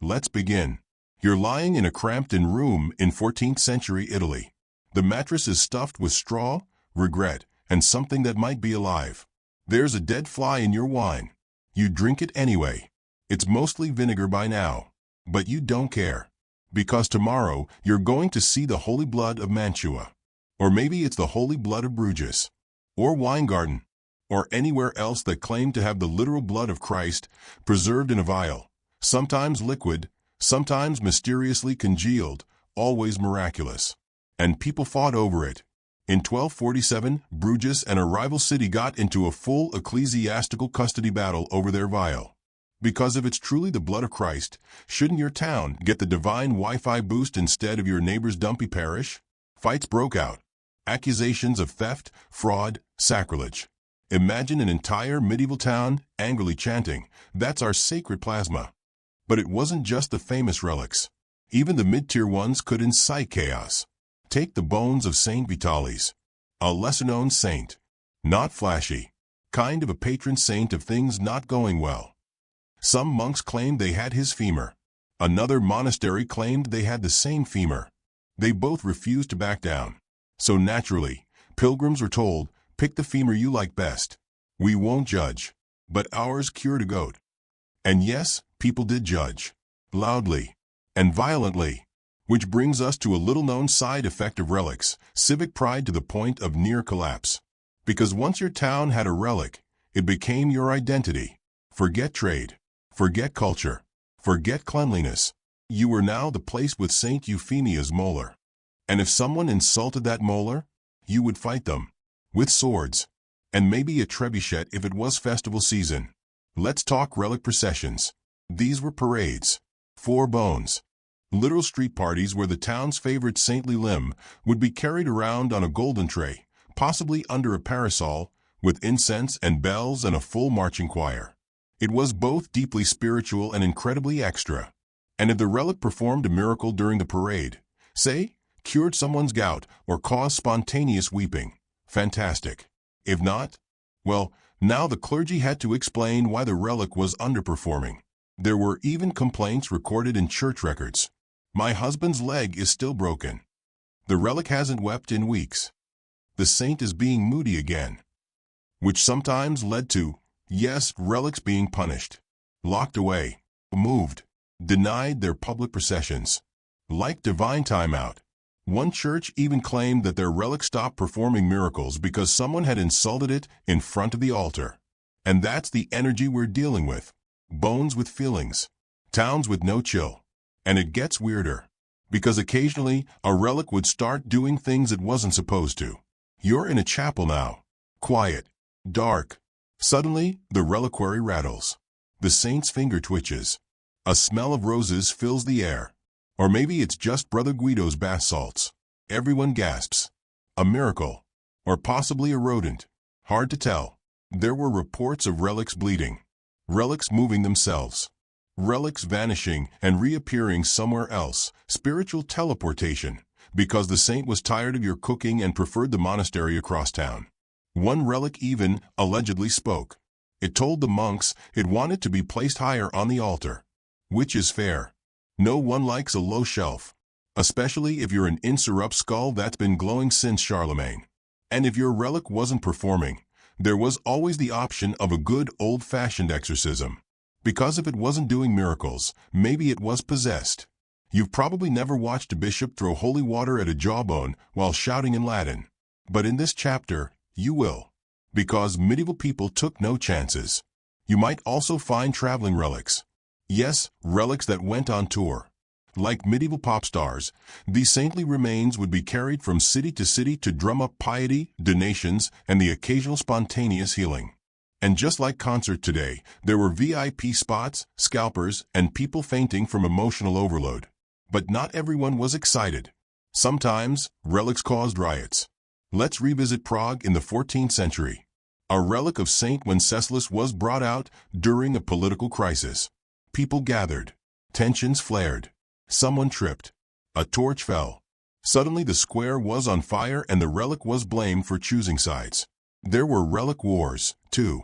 Let's begin. You're lying in a cramped-in room in 14th century Italy. The mattress is stuffed with straw, regret, and something that might be alive. There's a dead fly in your wine. You drink it anyway. It's mostly vinegar by now. But you don't care. Because tomorrow, you're going to see the holy blood of Mantua. Or maybe it's the holy blood of Bruges. Or Weingarten. Or anywhere else that claimed to have the literal blood of Christ preserved in a vial, sometimes liquid, sometimes mysteriously congealed, always miraculous. And people fought over it. In 1247, Bruges and a rival city got into a full ecclesiastical custody battle over their vial. Because if it's truly the blood of Christ, shouldn't your town get the divine Wi-Fi boost instead of your neighbor's dumpy parish? Fights broke out. Accusations of theft, fraud, sacrilege. Imagine an entire medieval town angrily chanting, "That's our sacred plasma." But it wasn't just the famous relics. Even the mid-tier ones could incite chaos. Take the bones of Saint Vitalis, a lesser-known saint. Not flashy. Kind of a patron saint of things not going well. Some monks claimed they had his femur. Another monastery claimed they had the same femur. They both refused to back down. So naturally, pilgrims were told, pick the femur you like best. We won't judge. But ours cured a goat. And yes, people did judge. Loudly. And violently. Which brings us to a little-known side effect of relics, civic pride to the point of near collapse. Because once your town had a relic, it became your identity. Forget trade. Forget culture. Forget cleanliness. You were now the place with Saint Euphemia's molar. And if someone insulted that molar, you would fight them. With swords. And maybe a trebuchet if it was festival season. Let's talk relic processions. These were parades. 4 bones. Literal street parties where the town's favorite saintly limb would be carried around on a golden tray, possibly under a parasol, with incense and bells and a full marching choir. It was both deeply spiritual and incredibly extra. And if the relic performed a miracle during the parade, say, cured someone's gout or caused spontaneous weeping, fantastic. If not, well, now the clergy had to explain why the relic was underperforming. There were even complaints recorded in church records. My husband's leg is still broken. The relic hasn't wept in weeks. The saint is being moody again. Which sometimes led to, yes, relics being punished, locked away, moved, denied their public processions. Like divine timeout. One church even claimed that their relic stopped performing miracles because someone had insulted it in front of the altar. And that's the energy we're dealing with. Bones with feelings. Towns with no chill. And it gets weirder. Because occasionally, a relic would start doing things it wasn't supposed to. You're in a chapel now. Quiet. Dark. Suddenly, the reliquary rattles. The saint's finger twitches. A smell of roses fills the air. Or maybe it's just Brother Guido's bath salts. Everyone gasps. A miracle. Or possibly a rodent. Hard to tell. There were reports of relics bleeding, relics moving themselves, relics vanishing and reappearing somewhere else, spiritual teleportation, because the saint was tired of your cooking and preferred the monastery across town. One relic even, allegedly, spoke. It told the monks it wanted to be placed higher on the altar. Which is fair. No one likes a low shelf, especially if you're an insurrupt skull that's been glowing since Charlemagne. And if your relic wasn't performing, there was always the option of a good old-fashioned exorcism. Because if it wasn't doing miracles, maybe it was possessed. You've probably never watched a bishop throw holy water at a jawbone while shouting in Latin. But in this chapter, you will. Because medieval people took no chances. You might also find traveling relics. Yes, relics that went on tour. Like medieval pop stars, these saintly remains would be carried from city to drum up piety, donations, and the occasional spontaneous healing. And just like concert today, there were VIP spots, scalpers, and people fainting from emotional overload. But not everyone was excited. Sometimes, relics caused riots. Let's revisit Prague in the 14th century. A relic of Saint Wenceslas was brought out during a political crisis. People gathered. Tensions flared. Someone tripped. A torch fell. Suddenly the square was on fire and the relic was blamed for choosing sides. There were relic wars, too.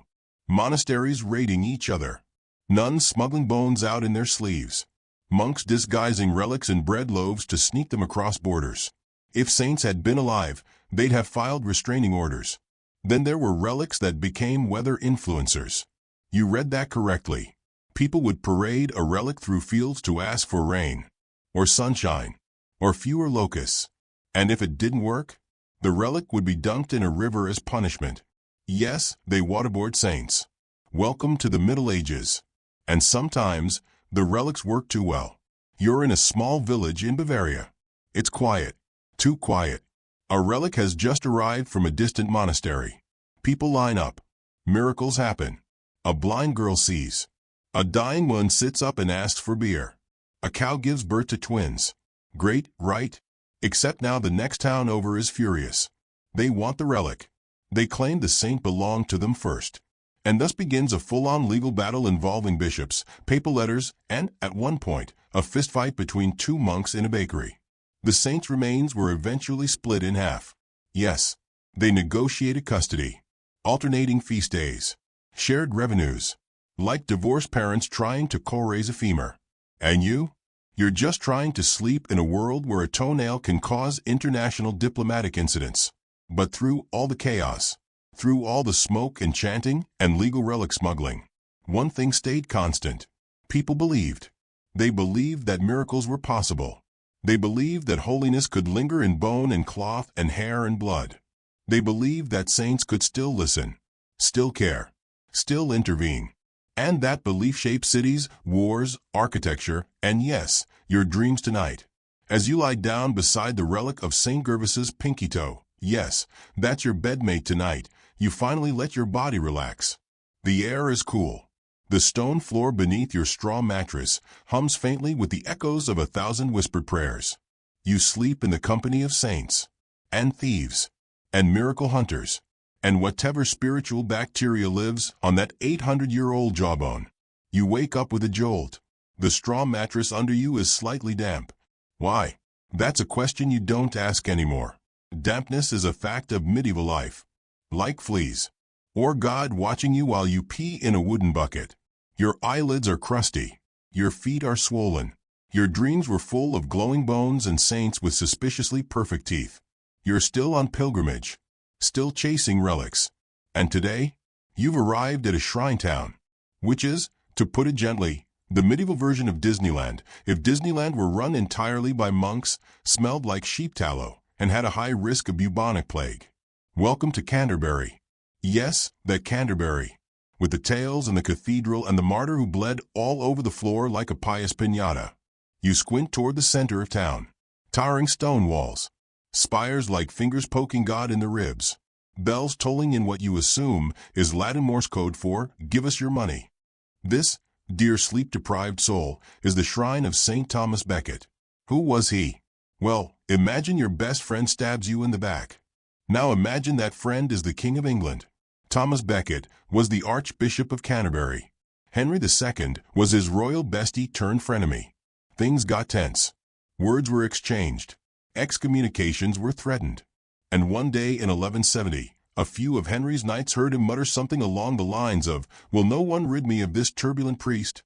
Monasteries raiding each other. Nuns smuggling bones out in their sleeves. Monks disguising relics in bread loaves to sneak them across borders. If saints had been alive, they'd have filed restraining orders. Then there were relics that became weather influencers. You read that correctly. People would parade a relic through fields to ask for rain, or sunshine, or fewer locusts. And if it didn't work, the relic would be dunked in a river as punishment. Yes, they waterboard saints. Welcome to the Middle Ages. And sometimes, the relics work too well. You're in a small village in Bavaria. It's quiet. Too quiet. A relic has just arrived from a distant monastery. People line up. Miracles happen. A blind girl sees. A dying one sits up and asks for beer. A cow gives birth to twins. Great, right? Except now the next town over is furious. They want the relic. They claim the saint belonged to them first. And thus begins a full-on legal battle involving bishops, papal letters, and, at one point, a fistfight between two monks in a bakery. The saint's remains were eventually split in half. Yes, they negotiated custody, alternating feast days, shared revenues, like divorced parents trying to co-raise a femur. And you're just trying to sleep in a world where a toenail can cause international diplomatic incidents. But through all the chaos, through all the smoke and chanting and legal relic smuggling, one thing stayed constant. People believed. They believed that miracles were possible. They believed that holiness could linger in bone and cloth and hair and blood. They believed that saints could still listen, still care, still intervene. And that belief shaped cities, wars, architecture, and yes, your dreams tonight. As you lie down beside the relic of St. Gervas's pinky toe, yes, that's your bedmate tonight, you finally let your body relax. The air is cool. The stone floor beneath your straw mattress hums faintly with the echoes of 1,000 whispered prayers. You sleep in the company of saints, and thieves, and miracle hunters, and whatever spiritual bacteria lives on that 800-year-old jawbone. You wake up with a jolt. The straw mattress under you is slightly damp. Why? That's a question you don't ask anymore. Dampness is a fact of medieval life. Like fleas. Or God watching you while you pee in a wooden bucket. Your eyelids are crusty. Your feet are swollen. Your dreams were full of glowing bones and saints with suspiciously perfect teeth. You're still on pilgrimage. Still chasing relics. And today, you've arrived at a shrine town. Which is, to put it gently, the medieval version of Disneyland, if Disneyland were run entirely by monks, smelled like sheep tallow, and had a high risk of bubonic plague. Welcome to Canterbury. Yes, that Canterbury. With the tales and the cathedral and the martyr who bled all over the floor like a pious piñata. You squint toward the center of town. Towering stone walls. Spires like fingers poking God in the ribs. Bells tolling in what you assume is Latin Morse code for, give us your money. This, dear sleep-deprived soul, is the shrine of St. Thomas Becket. Who was he? Well, imagine your best friend stabs you in the back. Now imagine that friend is the King of England. Thomas Becket was the Archbishop of Canterbury. Henry II was his royal bestie turned frenemy. Things got tense. Words were exchanged. Excommunications were threatened. And one day in 1170, a few of Henry's knights heard him mutter something along the lines of, "Will no one rid me of this turbulent priest?"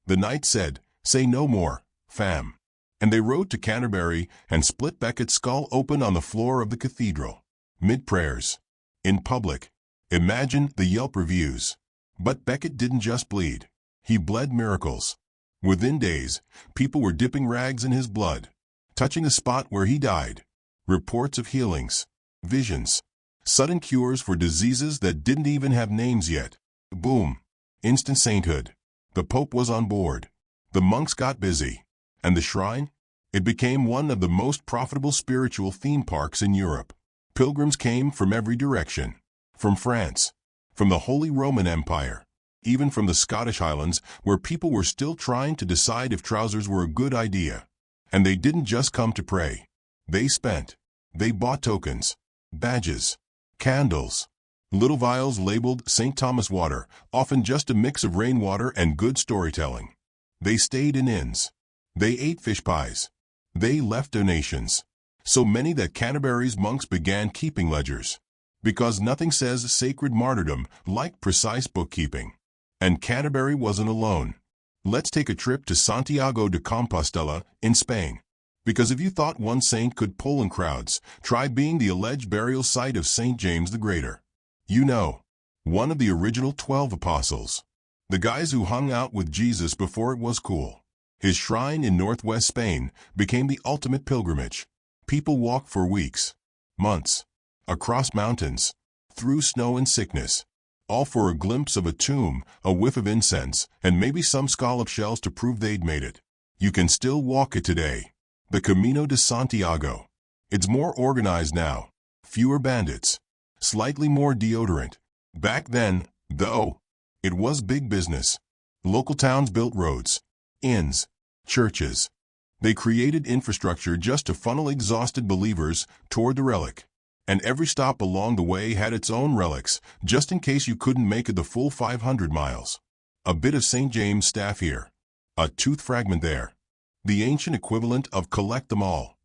The knights said, "Say no more, fam." And they rode to Canterbury and split Becket's skull open on the floor of the cathedral. Mid-prayers. In public. Imagine the Yelp reviews. But Becket didn't just bleed. He bled miracles. Within days, people were dipping rags in his blood, touching the spot where he died. Reports of healings, visions, sudden cures for diseases that didn't even have names yet. Boom. Instant sainthood. The Pope was on board. The monks got busy. And the shrine? It became one of the most profitable spiritual theme parks in Europe. Pilgrims came from every direction. From France. From the Holy Roman Empire. Even from the Scottish Highlands, where people were still trying to decide if trousers were a good idea. And they didn't just come to pray. They spent. They bought tokens, badges, candles, little vials labeled St. Thomas water, often just a mix of rainwater and good storytelling. They stayed in inns. They ate fish pies. They left donations. So many that Canterbury's monks began keeping ledgers. Because nothing says sacred martyrdom like precise bookkeeping. And Canterbury wasn't alone. Let's take a trip to Santiago de Compostela in Spain. Because if you thought one saint could pull in crowds, try being the alleged burial site of St. James the Greater. You know, one of the original 12 apostles. The guys who hung out with Jesus before it was cool. His shrine in northwest Spain became the ultimate pilgrimage. People walk for weeks, months, across mountains, through snow and sickness, all for a glimpse of a tomb, a whiff of incense, and maybe some scallop shells to prove they'd made it. You can still walk it today. The Camino de Santiago. It's more organized now. Fewer bandits. Slightly more deodorant. Back then, though, it was big business. Local towns built roads, inns, churches. They created infrastructure just to funnel exhausted believers toward the relic. And every stop along the way had its own relics, just in case you couldn't make it the full 500 miles. A bit of St. James staff here. A tooth fragment there. The ancient equivalent of collect them all.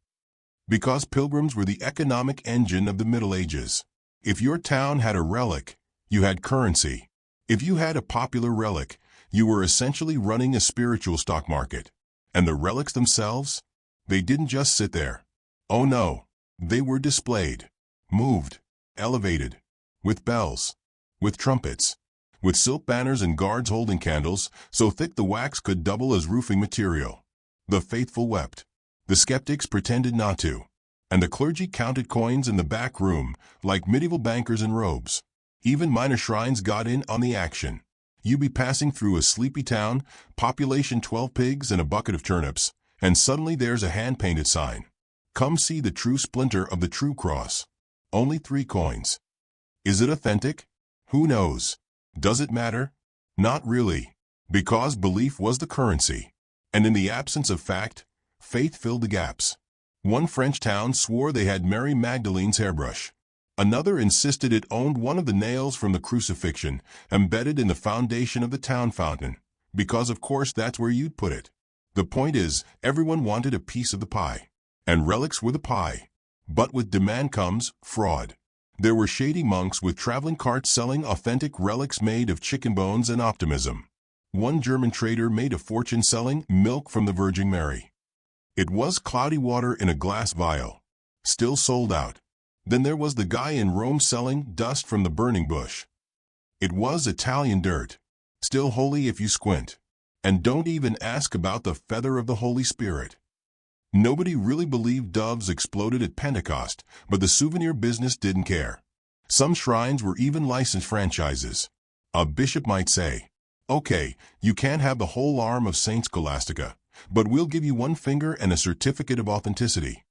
Because pilgrims were the economic engine of the Middle Ages. If your town had a relic, you had currency. If you had a popular relic, you were essentially running a spiritual stock market. And the relics themselves? They didn't just sit there. Oh no, they were displayed, moved, elevated, with bells, with trumpets, with silk banners and guards holding candles so thick the wax could double as roofing material. The faithful wept. The skeptics pretended not to. And the clergy counted coins in the back room like medieval bankers in robes. Even minor shrines got in on the action. You be passing through a sleepy town, population 12 pigs and a bucket of turnips, and suddenly there's a hand-painted sign. Come see the true splinter of the true cross. Only 3 coins. Is it authentic? Who knows? Does it matter? Not really. Because belief was the currency. And in the absence of fact, faith filled the gaps. One French town swore they had Mary Magdalene's hairbrush. Another insisted it owned one of the nails from the crucifixion embedded in the foundation of the town fountain, because of course that's where you'd put it. The point is, everyone wanted a piece of the pie. And relics were the pie. But with demand comes fraud. There were shady monks with traveling carts selling authentic relics made of chicken bones and optimism. One German trader made a fortune selling milk from the Virgin Mary. It was cloudy water in a glass vial. Still sold out. Then there was the guy in Rome selling dust from the burning bush. It was Italian dirt. Still holy if you squint. And don't even ask about the feather of the Holy Spirit. Nobody really believed doves exploded at Pentecost, but the souvenir business didn't care. Some shrines were even licensed franchises. A bishop might say, "Okay, you can't have the whole arm of Saint Scholastica, but we'll give you 1 finger and a certificate of authenticity."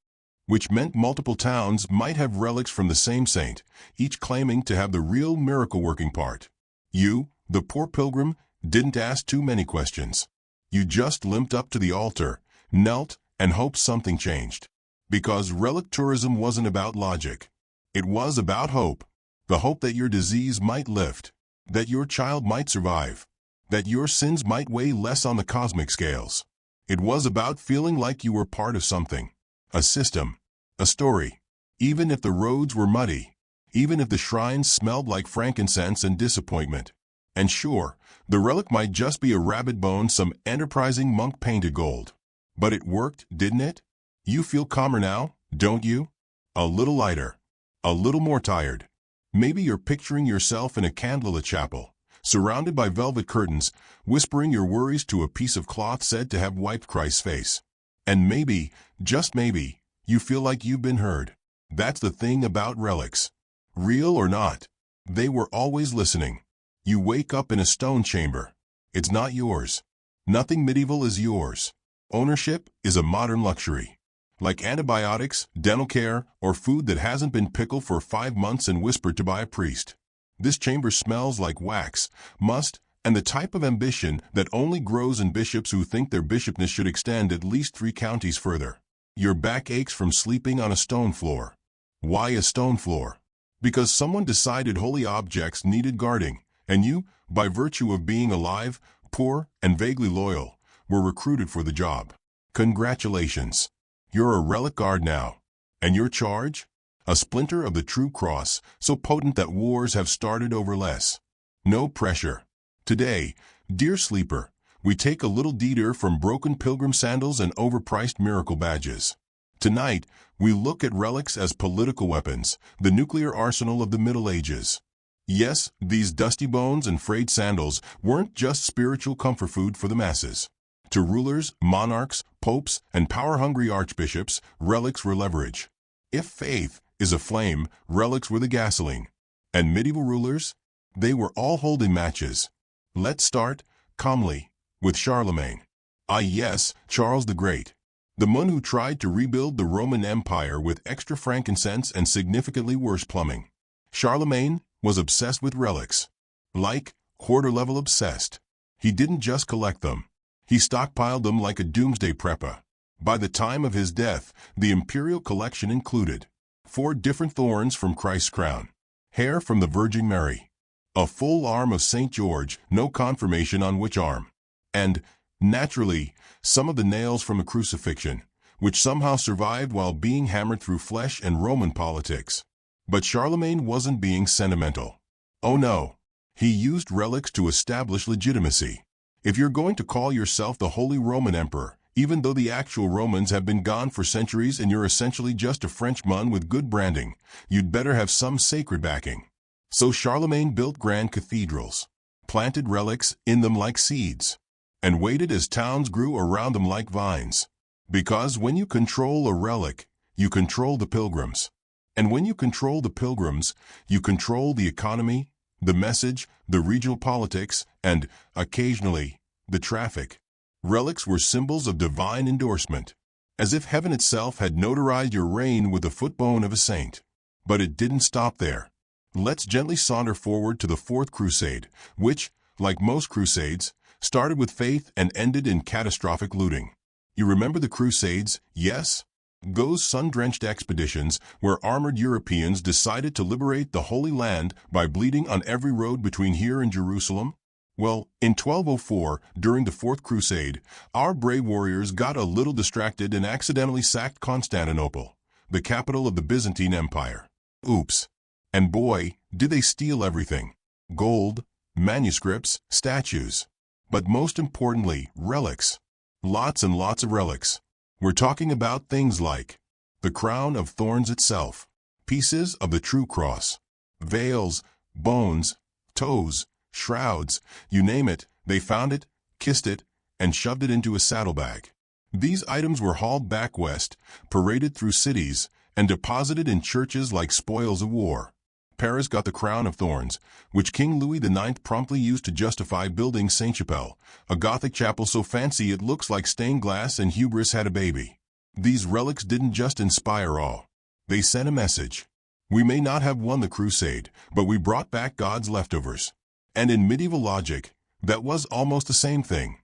Which meant multiple towns might have relics from the same saint, each claiming to have the real miracle-working part. You, the poor pilgrim, didn't ask too many questions. You just limped up to the altar, knelt, and hoped something changed. Because relic tourism wasn't about logic. It was about hope. the hope that your disease might lift, that your child might survive, that your sins might weigh less on the cosmic scales. It was about feeling like you were part of something, a system, a story, even if the roads were muddy, even if the shrines smelled like frankincense and disappointment. And sure, the relic might just be a rabbit bone some enterprising monk painted gold. But it worked, didn't it? You feel calmer now, don't you? A little lighter, a little more tired. Maybe you're picturing yourself in a candlelit chapel, surrounded by velvet curtains, whispering your worries to a piece of cloth said to have wiped Christ's face. And maybe, just maybe, you feel like you've been heard. That's the thing about relics. Real or not, they were always listening. You wake up in a stone chamber. It's not yours. Nothing medieval is yours. Ownership is a modern luxury. Like antibiotics, dental care, or food that hasn't been pickled for 5 months and whispered to by a priest. This chamber smells like wax, must, and the type of ambition that only grows in bishops who think their bishopness should extend at least 3 counties further. Your back aches from sleeping on a stone floor. Why a stone floor? Because someone decided holy objects needed guarding, and you, by virtue of being alive, poor, and vaguely loyal, were recruited for the job. Congratulations. You're a relic guard now. And your charge? A splinter of the true cross, so potent that wars have started over less. No pressure. Today, dear sleeper, we take a little detour from broken pilgrim sandals and overpriced miracle badges. Tonight, we look at relics as political weapons, the nuclear arsenal of the Middle Ages. Yes, these dusty bones and frayed sandals weren't just spiritual comfort food for the masses. To rulers, monarchs, popes, and power-hungry archbishops, relics were leverage. If faith is a flame, relics were the gasoline. And medieval rulers? They were all holding matches. Let's start, calmly, with Charlemagne. Ah yes, Charles the Great. The man who tried to rebuild the Roman Empire with extra frankincense and significantly worse plumbing. Charlemagne was obsessed with relics. Like, hoarder-level obsessed. He didn't just collect them. He stockpiled them like a doomsday prepper. By the time of his death, the imperial collection included 4 different thorns from Christ's crown, hair from the Virgin Mary, a full arm of St. George, no confirmation on which arm, and, naturally, some of the nails from a crucifixion, which somehow survived while being hammered through flesh and Roman politics. But Charlemagne wasn't being sentimental. Oh no. He used relics to establish legitimacy. If you're going to call yourself the Holy Roman Emperor, even though the actual Romans have been gone for centuries and you're essentially just a Frenchman with good branding, you'd better have some sacred backing. So Charlemagne built grand cathedrals, planted relics in them like seeds, and waited as towns grew around them like vines. Because when you control a relic, you control the pilgrims. And when you control the pilgrims, you control the economy, the message, the regional politics, and, occasionally, the traffic. Relics were symbols of divine endorsement, as if heaven itself had notarized your reign with the footbone of a saint. But it didn't stop there. Let's gently saunter forward to the Fourth Crusade, which, like most crusades, started with faith and ended in catastrophic looting. You remember the Crusades, yes? Those sun-drenched expeditions where armored Europeans decided to liberate the Holy Land by bleeding on every road between here and Jerusalem? Well, in 1204, during the Fourth Crusade, our brave warriors got a little distracted and accidentally sacked Constantinople, the capital of the Byzantine Empire. Oops. And boy, did they steal everything. Gold, manuscripts, statues. But most importantly, relics. Lots and lots of relics. We're talking about things like the crown of thorns itself, pieces of the true cross, veils, bones, toes, shrouds, you name it, they found it, kissed it, and shoved it into a saddlebag. These items were hauled back west, paraded through cities, and deposited in churches like spoils of war. Paris got the crown of thorns, which King Louis IX promptly used to justify building Sainte-Chapelle, a Gothic chapel so fancy it looks like stained glass and hubris had a baby. These relics didn't just inspire awe. They sent a message. We may not have won the crusade, but we brought back God's leftovers. And in medieval logic, that was almost the same thing.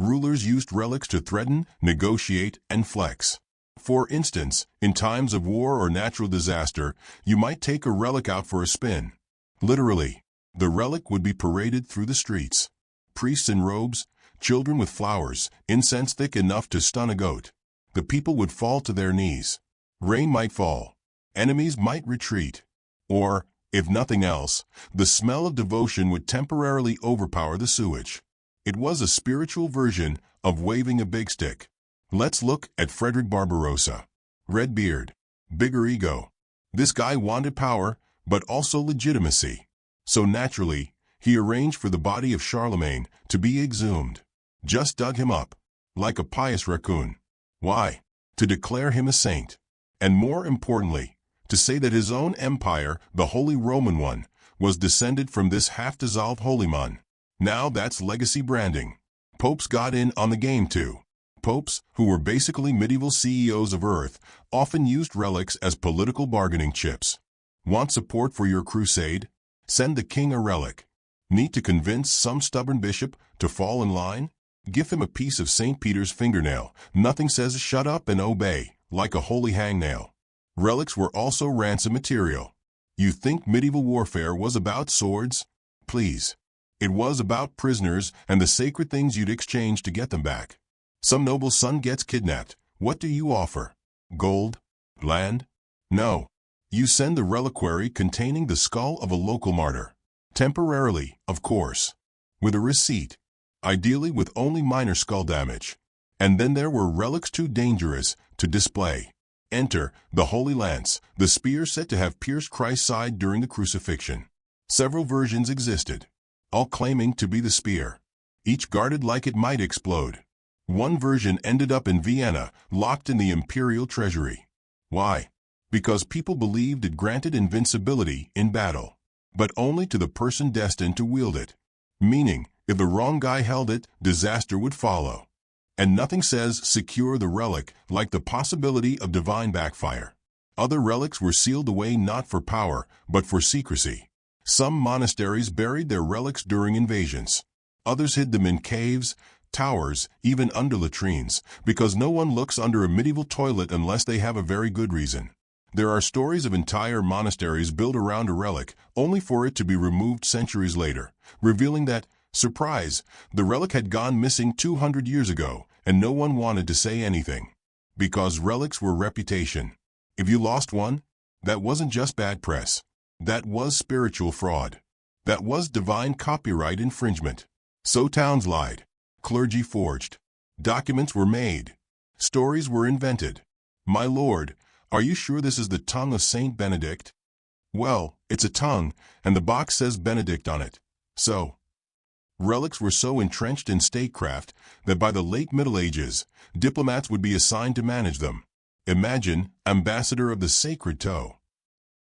Rulers used relics to threaten, negotiate, and flex. For instance, in times of war or natural disaster, you might take a relic out for a spin. Literally, the relic would be paraded through the streets. Priests in robes, children with flowers, incense thick enough to stun a goat. The people would fall to their knees. Rain might fall. Enemies might retreat. Or, if nothing else, the smell of devotion would temporarily overpower the sewage. It was a spiritual version of waving a big stick. Let's look at Frederick Barbarossa. Red beard, bigger ego. This guy wanted power, but also legitimacy. So naturally, he arranged for the body of Charlemagne to be exhumed. Just dug him up, like a pious raccoon. Why? To declare him a saint. And more importantly, to say that his own empire, the Holy Roman one, was descended from this half-dissolved holy man. Now that's legacy branding. Popes got in on the game too. Popes, who were basically medieval CEOs of Earth, often used relics as political bargaining chips. Want support for your crusade? Send the king a relic. Need to convince some stubborn bishop to fall in line? Give him a piece of St. Peter's fingernail. Nothing says shut up and obey, like a holy hangnail. Relics were also ransom material. You think medieval warfare was about swords? Please. It was about prisoners and the sacred things you'd exchange to get them back. Some noble's son gets kidnapped. What do you offer? Gold? Land? No. You send the reliquary containing the skull of a local martyr. Temporarily, of course. With a receipt. Ideally with only minor skull damage. And then there were relics too dangerous to display. Enter the Holy Lance, the spear said to have pierced Christ's side during the crucifixion. Several versions existed, all claiming to be the spear, each guarded like it might explode. One version ended up in Vienna, locked in the imperial treasury. Why? Because people believed it granted invincibility in battle, but only to the person destined to wield it. Meaning, if the wrong guy held it, disaster would follow. And nothing says secure the relic like the possibility of divine backfire. Other relics were sealed away not for power, but for secrecy. Some monasteries buried their relics during invasions. Others hid them in caves, towers, even under latrines, because no one looks under a medieval toilet unless they have a very good reason. There are stories of entire monasteries built around a relic, only for it to be removed centuries later, revealing that, surprise, the relic had gone missing 200 years ago, and no one wanted to say anything. Because relics were reputation. If you lost one, that wasn't just bad press. That was spiritual fraud. That was divine copyright infringement. So towns lied. Clergy forged. Documents were made. Stories were invented. My lord, are you sure this is the tongue of Saint Benedict? Well, it's a tongue, and the box says Benedict on it. So, relics were so entrenched in statecraft that by the late Middle Ages, diplomats would be assigned to manage them. Imagine, ambassador of the sacred toe.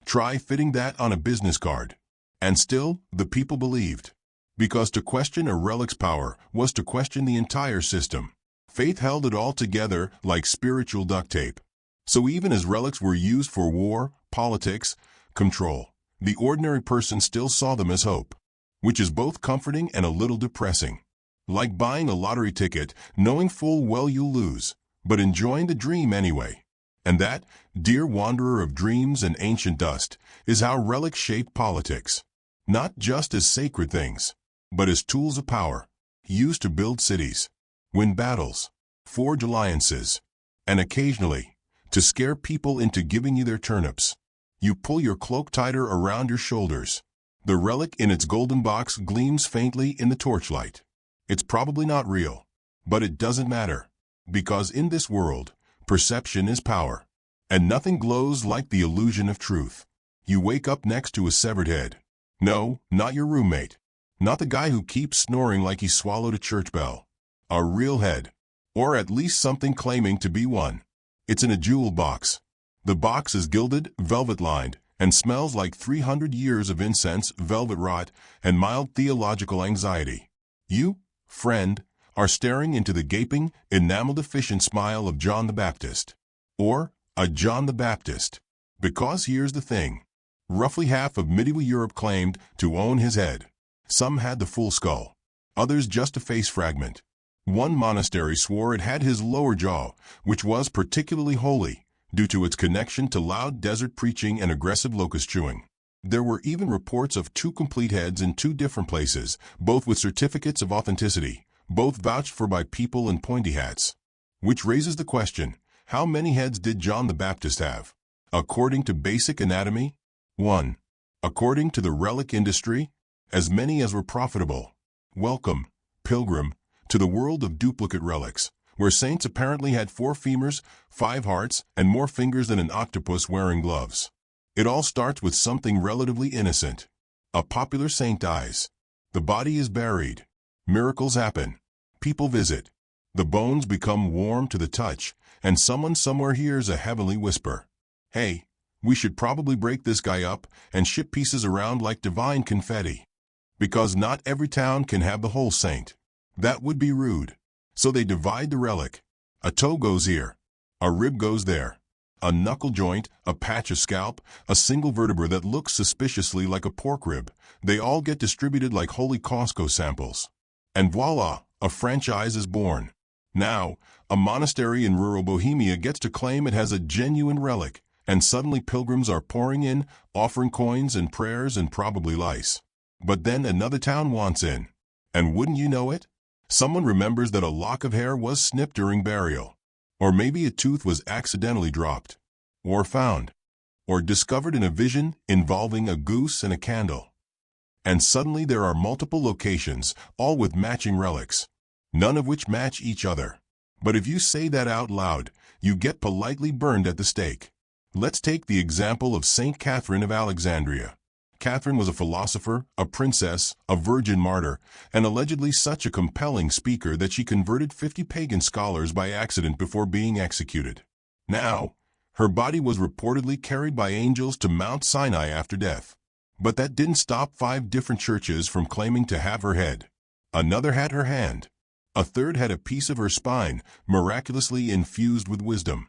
Try fitting that on a business card. And still, the people believed. Because to question a relic's power was to question the entire system. Faith held it all together like spiritual duct tape. So even as relics were used for war, politics, control, the ordinary person still saw them as hope. Which is both comforting and a little depressing. Like buying a lottery ticket, knowing full well you'll lose, but enjoying the dream anyway. And that, dear wanderer of dreams and ancient dust, is how relics shape politics. Not just as sacred things, but as tools of power, used to build cities, win battles, forge alliances, and occasionally, to scare people into giving you their turnips. You pull your cloak tighter around your shoulders. The relic in its golden box gleams faintly in the torchlight. It's probably not real, but it doesn't matter, because in this world, perception is power, and nothing glows like the illusion of truth. You wake up next to a severed head. No, not your roommate. Not the guy who keeps snoring like he swallowed a church bell. A real head. Or at least something claiming to be one. It's in a jewel box. The box is gilded, velvet-lined, and smells like 300 years of incense, velvet rot, and mild theological anxiety. You, friend, are staring into the gaping, enamel-deficient smile of John the Baptist. Or a John the Baptist. Because here's the thing. Roughly half of medieval Europe claimed to own his head. Some had the full skull. Others just a face fragment. One monastery swore it had his lower jaw, which was particularly holy, due to its connection to loud desert preaching and aggressive locust chewing. There were even reports of 2 complete heads in 2 different places, both with certificates of authenticity, both vouched for by people in pointy hats. Which raises the question, how many heads did John the Baptist have? According to basic anatomy? 1. According to the relic industry? As many as were profitable. Welcome, pilgrim, to the world of duplicate relics, where saints apparently had 4 femurs, 5 hearts, and more fingers than an octopus wearing gloves. It all starts with something relatively innocent. A popular saint dies. The body is buried. Miracles happen. People visit. The bones become warm to the touch, and someone somewhere hears a heavenly whisper. Hey, we should probably break this guy up and ship pieces around like divine confetti. Because not every town can have the whole saint. That would be rude. So they divide the relic. A toe goes here. A rib goes there. A knuckle joint, a patch of scalp, a single vertebra that looks suspiciously like a pork rib. They all get distributed like holy Costco samples. And voila, a franchise is born. Now, a monastery in rural Bohemia gets to claim it has a genuine relic, and suddenly pilgrims are pouring in, offering coins and prayers and probably lice. But then another town wants in. And wouldn't you know it? Someone remembers that a lock of hair was snipped during burial. Or maybe a tooth was accidentally dropped, or found, or discovered in a vision involving a goose and a candle. And suddenly there are multiple locations, all with matching relics, none of which match each other. But if you say that out loud, you get politely burned at the stake. Let's take the example of Saint Catherine of Alexandria. Catherine was a philosopher, a princess, a virgin martyr, and allegedly such a compelling speaker that she converted 50 pagan scholars by accident before being executed. Now, her body was reportedly carried by angels to Mount Sinai after death. But that didn't stop 5 different churches from claiming to have her head. Another had her hand. A third had a piece of her spine, miraculously infused with wisdom.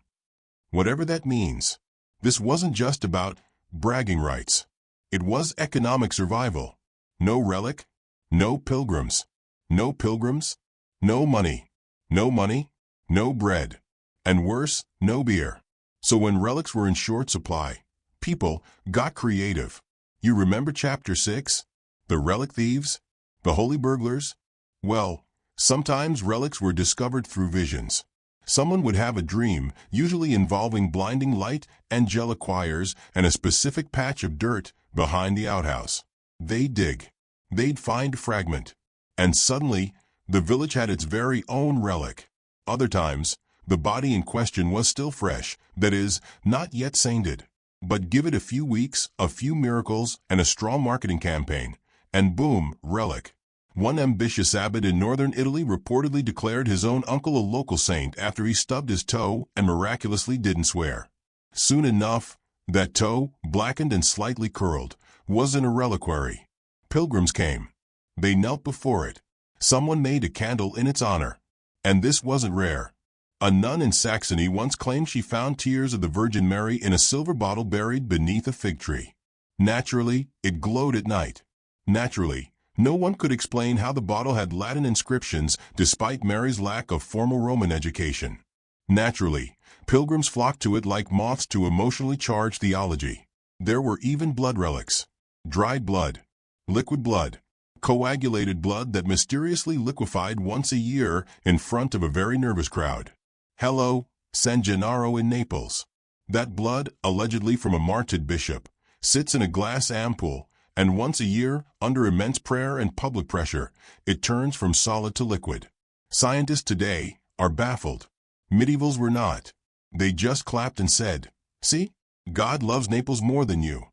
Whatever that means, this wasn't just about bragging rights. It was economic survival. No relic, no pilgrims. No pilgrims, no money. No money, no bread. And worse, no beer. So when relics were in short supply, people got creative. You remember chapter 6? The relic thieves? The holy burglars? Well, sometimes relics were discovered through visions. Someone would have a dream, usually involving blinding light, angelic choirs, and a specific patch of dirt behind the outhouse. They'd dig. They'd find a fragment. And suddenly, the village had its very own relic. Other times, the body in question was still fresh, that is, not yet sainted. But give it a few weeks, a few miracles, and a strong marketing campaign, and boom, relic. One ambitious abbot in northern Italy reportedly declared his own uncle a local saint after he stubbed his toe and miraculously didn't swear. Soon enough, that toe, blackened and slightly curled, was in a reliquary. Pilgrims came. They knelt before it. Someone made a candle in its honor. And this wasn't rare. A nun in Saxony once claimed she found tears of the Virgin Mary in a silver bottle buried beneath a fig tree. Naturally, it glowed at night. Naturally, no one could explain how the bottle had Latin inscriptions despite Mary's lack of formal Roman education. Naturally, pilgrims flocked to it like moths to emotionally charged theology. There were even blood relics. Dried blood. Liquid blood. Coagulated blood that mysteriously liquefied once a year in front of a very nervous crowd. Hello, San Gennaro in Naples. That blood, allegedly from a martyred bishop, sits in a glass ampoule, and once a year, under immense prayer and public pressure, it turns from solid to liquid. Scientists today are baffled. Medievals were not. They just clapped and said, "See, God loves Naples more than you."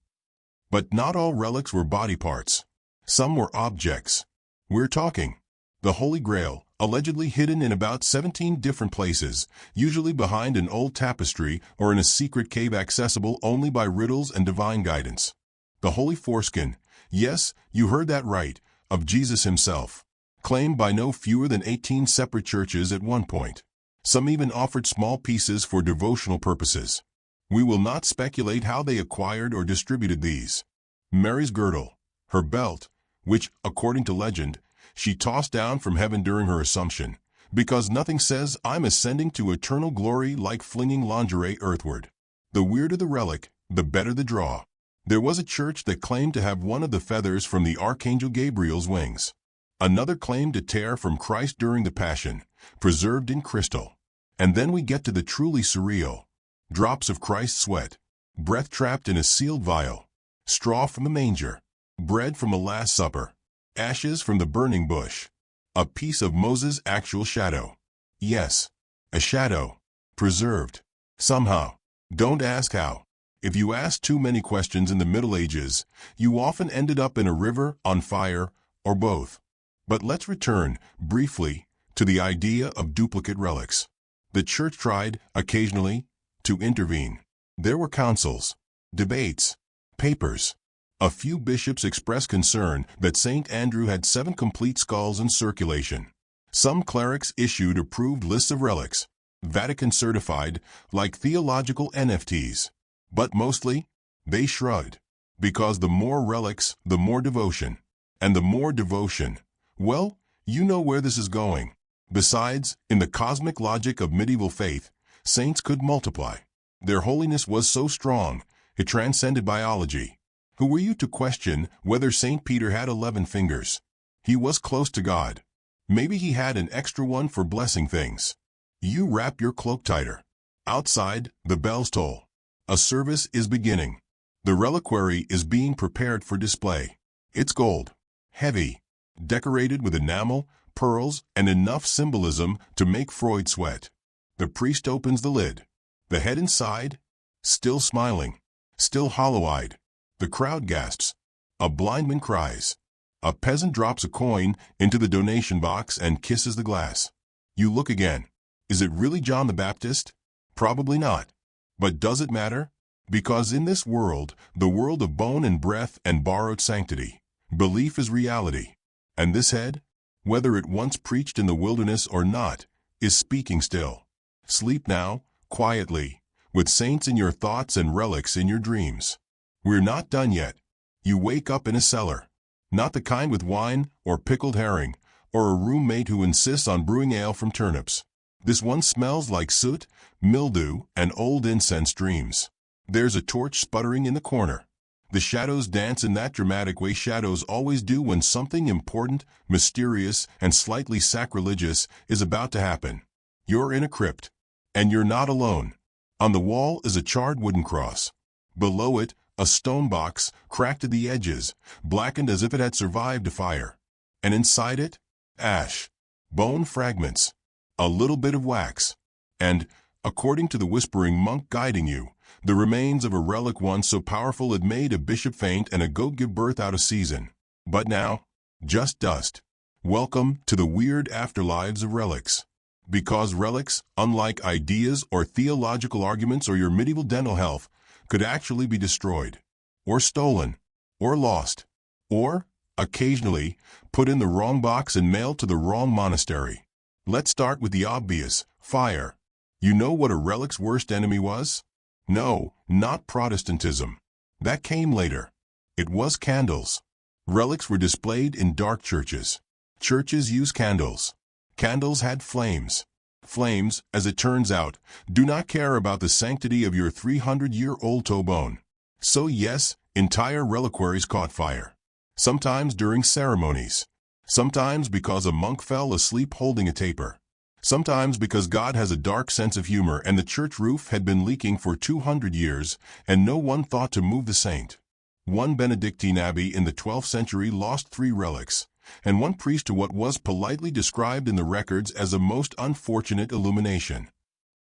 But not all relics were body parts. Some were objects. We're talking the Holy Grail, allegedly hidden in about 17 different places, usually behind an old tapestry or in a secret cave accessible only by riddles and divine guidance. The Holy Foreskin, yes, you heard that right, of Jesus himself, claimed by no fewer than 18 separate churches at one point. Some even offered small pieces for devotional purposes. We will not speculate how they acquired or distributed these. Mary's girdle, her belt, which, according to legend, she tossed down from heaven during her Assumption, because nothing says I'm ascending to eternal glory like flinging lingerie earthward. The weirder the relic, the better the draw. There was a church that claimed to have one of the feathers from the Archangel Gabriel's wings. Another claimed to tear from Christ during the Passion, preserved in crystal. And then we get to the truly surreal. Drops of Christ's sweat, breath trapped in a sealed vial, straw from the manger, bread from the Last Supper, ashes from the burning bush, a piece of Moses' actual shadow. Yes, a shadow, preserved. Somehow. Don't ask how. If you asked too many questions in the Middle Ages, you often ended up in a river, on fire, or both. But let's return, briefly, to the idea of duplicate relics. The Church tried, occasionally, to intervene. There were councils, debates, papers. A few bishops expressed concern that St. Andrew had 7 complete skulls in circulation. Some clerics issued approved lists of relics, Vatican certified, like theological NFTs. But mostly, they shrugged. Because the more relics, the more devotion. And the more devotion, well, you know where this is going. Besides, in the cosmic logic of medieval faith, saints could multiply. Their holiness was so strong, it transcended biology. Who were you to question whether St. Peter had 11 fingers? He was close to God. Maybe he had an extra one for blessing things. You wrap your cloak tighter. Outside, the bells toll. A service is beginning. The reliquary is being prepared for display. It's gold, heavy, decorated with enamel, pearls, and enough symbolism to make Freud sweat. The priest opens the lid. The head inside, still smiling, still hollow-eyed. The crowd gasps. A blind man cries. A peasant drops a coin into the donation box and kisses the glass. You look again. Is it really John the Baptist? Probably not. But does it matter? Because in this world, the world of bone and breath and borrowed sanctity, belief is reality. And this head, whether it once preached in the wilderness or not, is speaking still. Sleep now, quietly, with saints in your thoughts and relics in your dreams. We're not done yet. You wake up in a cellar. Not the kind with wine or pickled herring, or a roommate who insists on brewing ale from turnips. This one smells like soot, mildew, and old incense dreams. There's a torch sputtering in the corner. The shadows dance in that dramatic way shadows always do when something important, mysterious, and slightly sacrilegious is about to happen. You're in a crypt. And you're not alone. On the wall is a charred wooden cross. Below it, a stone box, cracked at the edges, blackened as if it had survived a fire. And inside it, ash, bone fragments, a little bit of wax, and, according to the whispering monk guiding you, the remains of a relic once so powerful it made a bishop faint and a goat give birth out of season. But now, just dust. Welcome to the weird afterlives of relics. Because relics, unlike ideas or theological arguments or your medieval dental health, could actually be destroyed, or stolen, or lost, or, occasionally, put in the wrong box and mailed to the wrong monastery. Let's start with the obvious, fire. You know what a relic's worst enemy was? No, not Protestantism. That came later. It was candles. Relics were displayed in dark churches. Churches use candles. Candles had flames. Flames, as it turns out, do not care about the sanctity of your 300-year-old toe bone. So yes, entire reliquaries caught fire. Sometimes during ceremonies. Sometimes because a monk fell asleep holding a taper. Sometimes because God has a dark sense of humor and the church roof had been leaking for 200 years and no one thought to move the saint. One Benedictine abbey in the 12th century lost 3 relics, and one priest to what was politely described in the records as a most unfortunate illumination.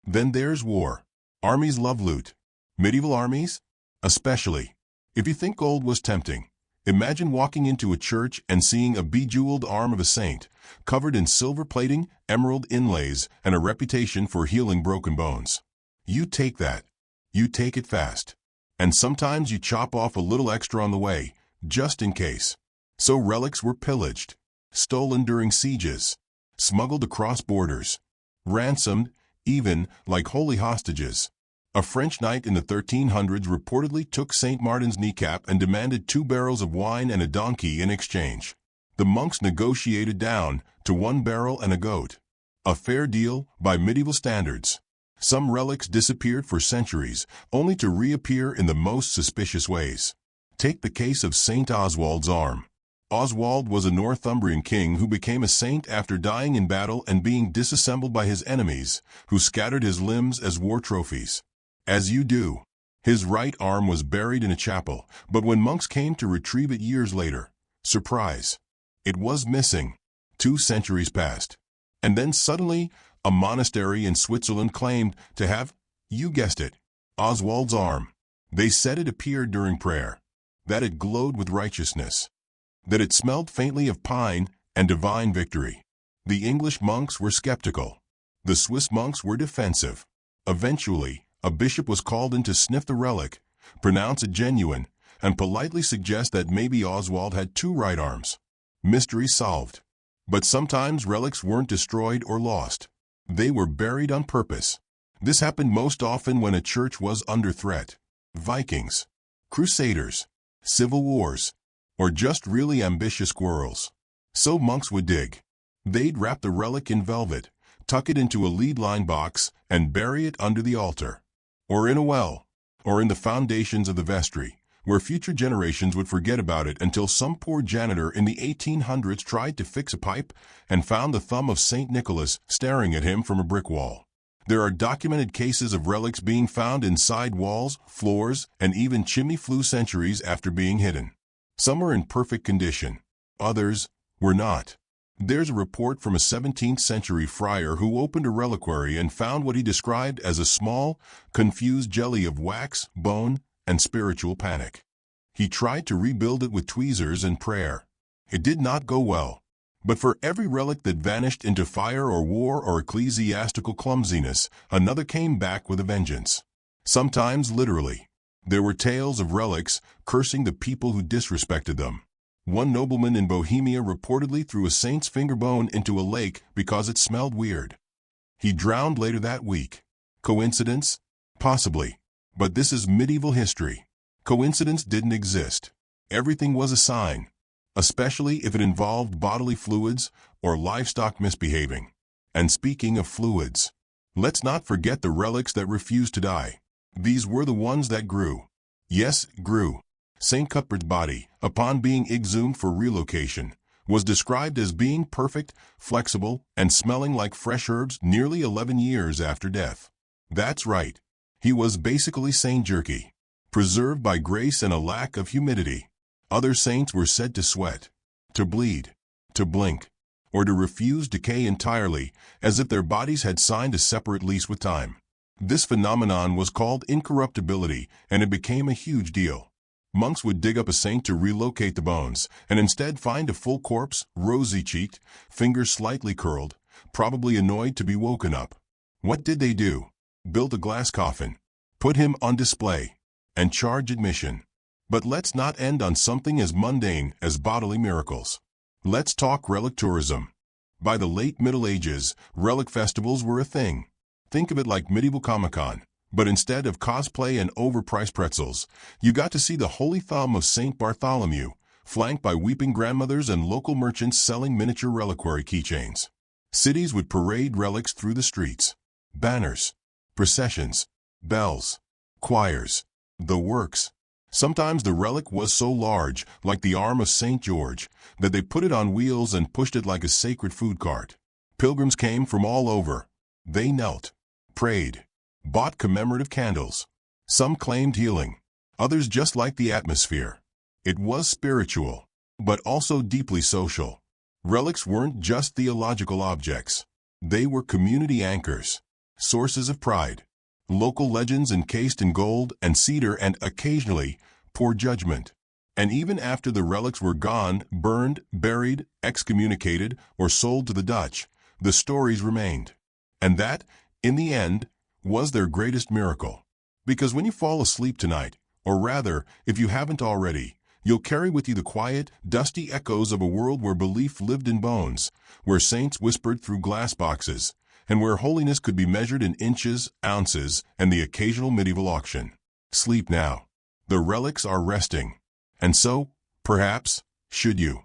Then there's war. Armies love loot. Medieval armies? Especially. If you think gold was tempting, imagine walking into a church and seeing a bejeweled arm of a saint, covered in silver plating, emerald inlays, and a reputation for healing broken bones. You take that. You take it fast. And sometimes you chop off a little extra on the way, just in case. So relics were pillaged, stolen during sieges, smuggled across borders, ransomed, even, like holy hostages. A French knight in the 1300s reportedly took St. Martin's kneecap and demanded 2 barrels of wine and a donkey in exchange. The monks negotiated down to 1 barrel and a goat. A fair deal by medieval standards. Some relics disappeared for centuries, only to reappear in the most suspicious ways. Take the case of Saint Oswald's arm. Oswald was a Northumbrian king who became a saint after dying in battle and being disassembled by his enemies, who scattered his limbs as war trophies. As you do. His right arm was buried in a chapel, but when monks came to retrieve it years later, surprise, it was missing. 2 centuries passed. And then suddenly, a monastery in Switzerland claimed to have, you guessed it, Oswald's arm. They said it appeared during prayer, that it glowed with righteousness, that it smelled faintly of pine and divine victory. The English monks were skeptical. The Swiss monks were defensive. Eventually, a bishop was called in to sniff the relic, pronounce it genuine, and politely suggest that maybe Oswald had 2 right arms. Mystery solved. But sometimes relics weren't destroyed or lost. They were buried on purpose. This happened most often when a church was under threat. Vikings, Crusaders, civil wars, or just really ambitious squirrels. So monks would dig. They'd wrap the relic in velvet, tuck it into a lead-lined box, and bury it under the altar, or in a well, or in the foundations of the vestry, where future generations would forget about it until some poor janitor in the 1800s tried to fix a pipe and found the thumb of St. Nicholas staring at him from a brick wall. There are documented cases of relics being found inside walls, floors, and even chimney flue centuries after being hidden. Some were in perfect condition. Others were not. There's a report from a 17th century friar who opened a reliquary and found what he described as a small, confused jelly of wax, bone, and spiritual panic. He tried to rebuild it with tweezers and prayer. It did not go well. But for every relic that vanished into fire or war or ecclesiastical clumsiness, another came back with a vengeance. Sometimes literally. There were tales of relics cursing the people who disrespected them. One nobleman in Bohemia reportedly threw a saint's finger bone into a lake because it smelled weird. He drowned later that week. Coincidence? Possibly. But this is medieval history. Coincidence didn't exist. Everything was a sign, especially if it involved bodily fluids or livestock misbehaving. And speaking of fluids, let's not forget the relics that refused to die. These were the ones that grew. Yes, grew. St. Cuthbert's body, upon being exhumed for relocation, was described as being perfect, flexible, and smelling like fresh herbs nearly 11 years after death. That's right. He was basically Saint Jerky, preserved by grace and a lack of humidity. Other saints were said to sweat, to bleed, to blink, or to refuse decay entirely, as if their bodies had signed a separate lease with time. This phenomenon was called incorruptibility, and it became a huge deal. Monks would dig up a saint to relocate the bones, and instead find a full corpse, rosy-cheeked, fingers slightly curled, probably annoyed to be woken up. What did they do? Build a glass coffin, put him on display, and charge admission. But let's not end on something as mundane as bodily miracles. Let's talk relic tourism. By the late Middle Ages, relic festivals were a thing. Think of it like medieval Comic-Con, but instead of cosplay and overpriced pretzels, you got to see the holy thumb of St. Bartholomew, flanked by weeping grandmothers and local merchants selling miniature reliquary keychains. Cities would parade relics through the streets. Banners, processions, bells, choirs, the works. Sometimes the relic was so large, like the arm of St. George, that they put it on wheels and pushed it like a sacred food cart. Pilgrims came from all over. They knelt, prayed, bought commemorative candles. Some claimed healing. Others just liked the atmosphere. It was spiritual, but also deeply social. Relics weren't just theological objects. They were community anchors, sources of pride. Local legends encased in gold and cedar and, occasionally, poor judgment. And even after the relics were gone, burned, buried, excommunicated, or sold to the Dutch, the stories remained. And that, in the end, was their greatest miracle. Because when you fall asleep tonight, or rather, if you haven't already, you'll carry with you the quiet, dusty echoes of a world where belief lived in bones, where saints whispered through glass boxes, and where holiness could be measured in inches, ounces, and the occasional medieval auction. Sleep now. The relics are resting. And so, perhaps, should you.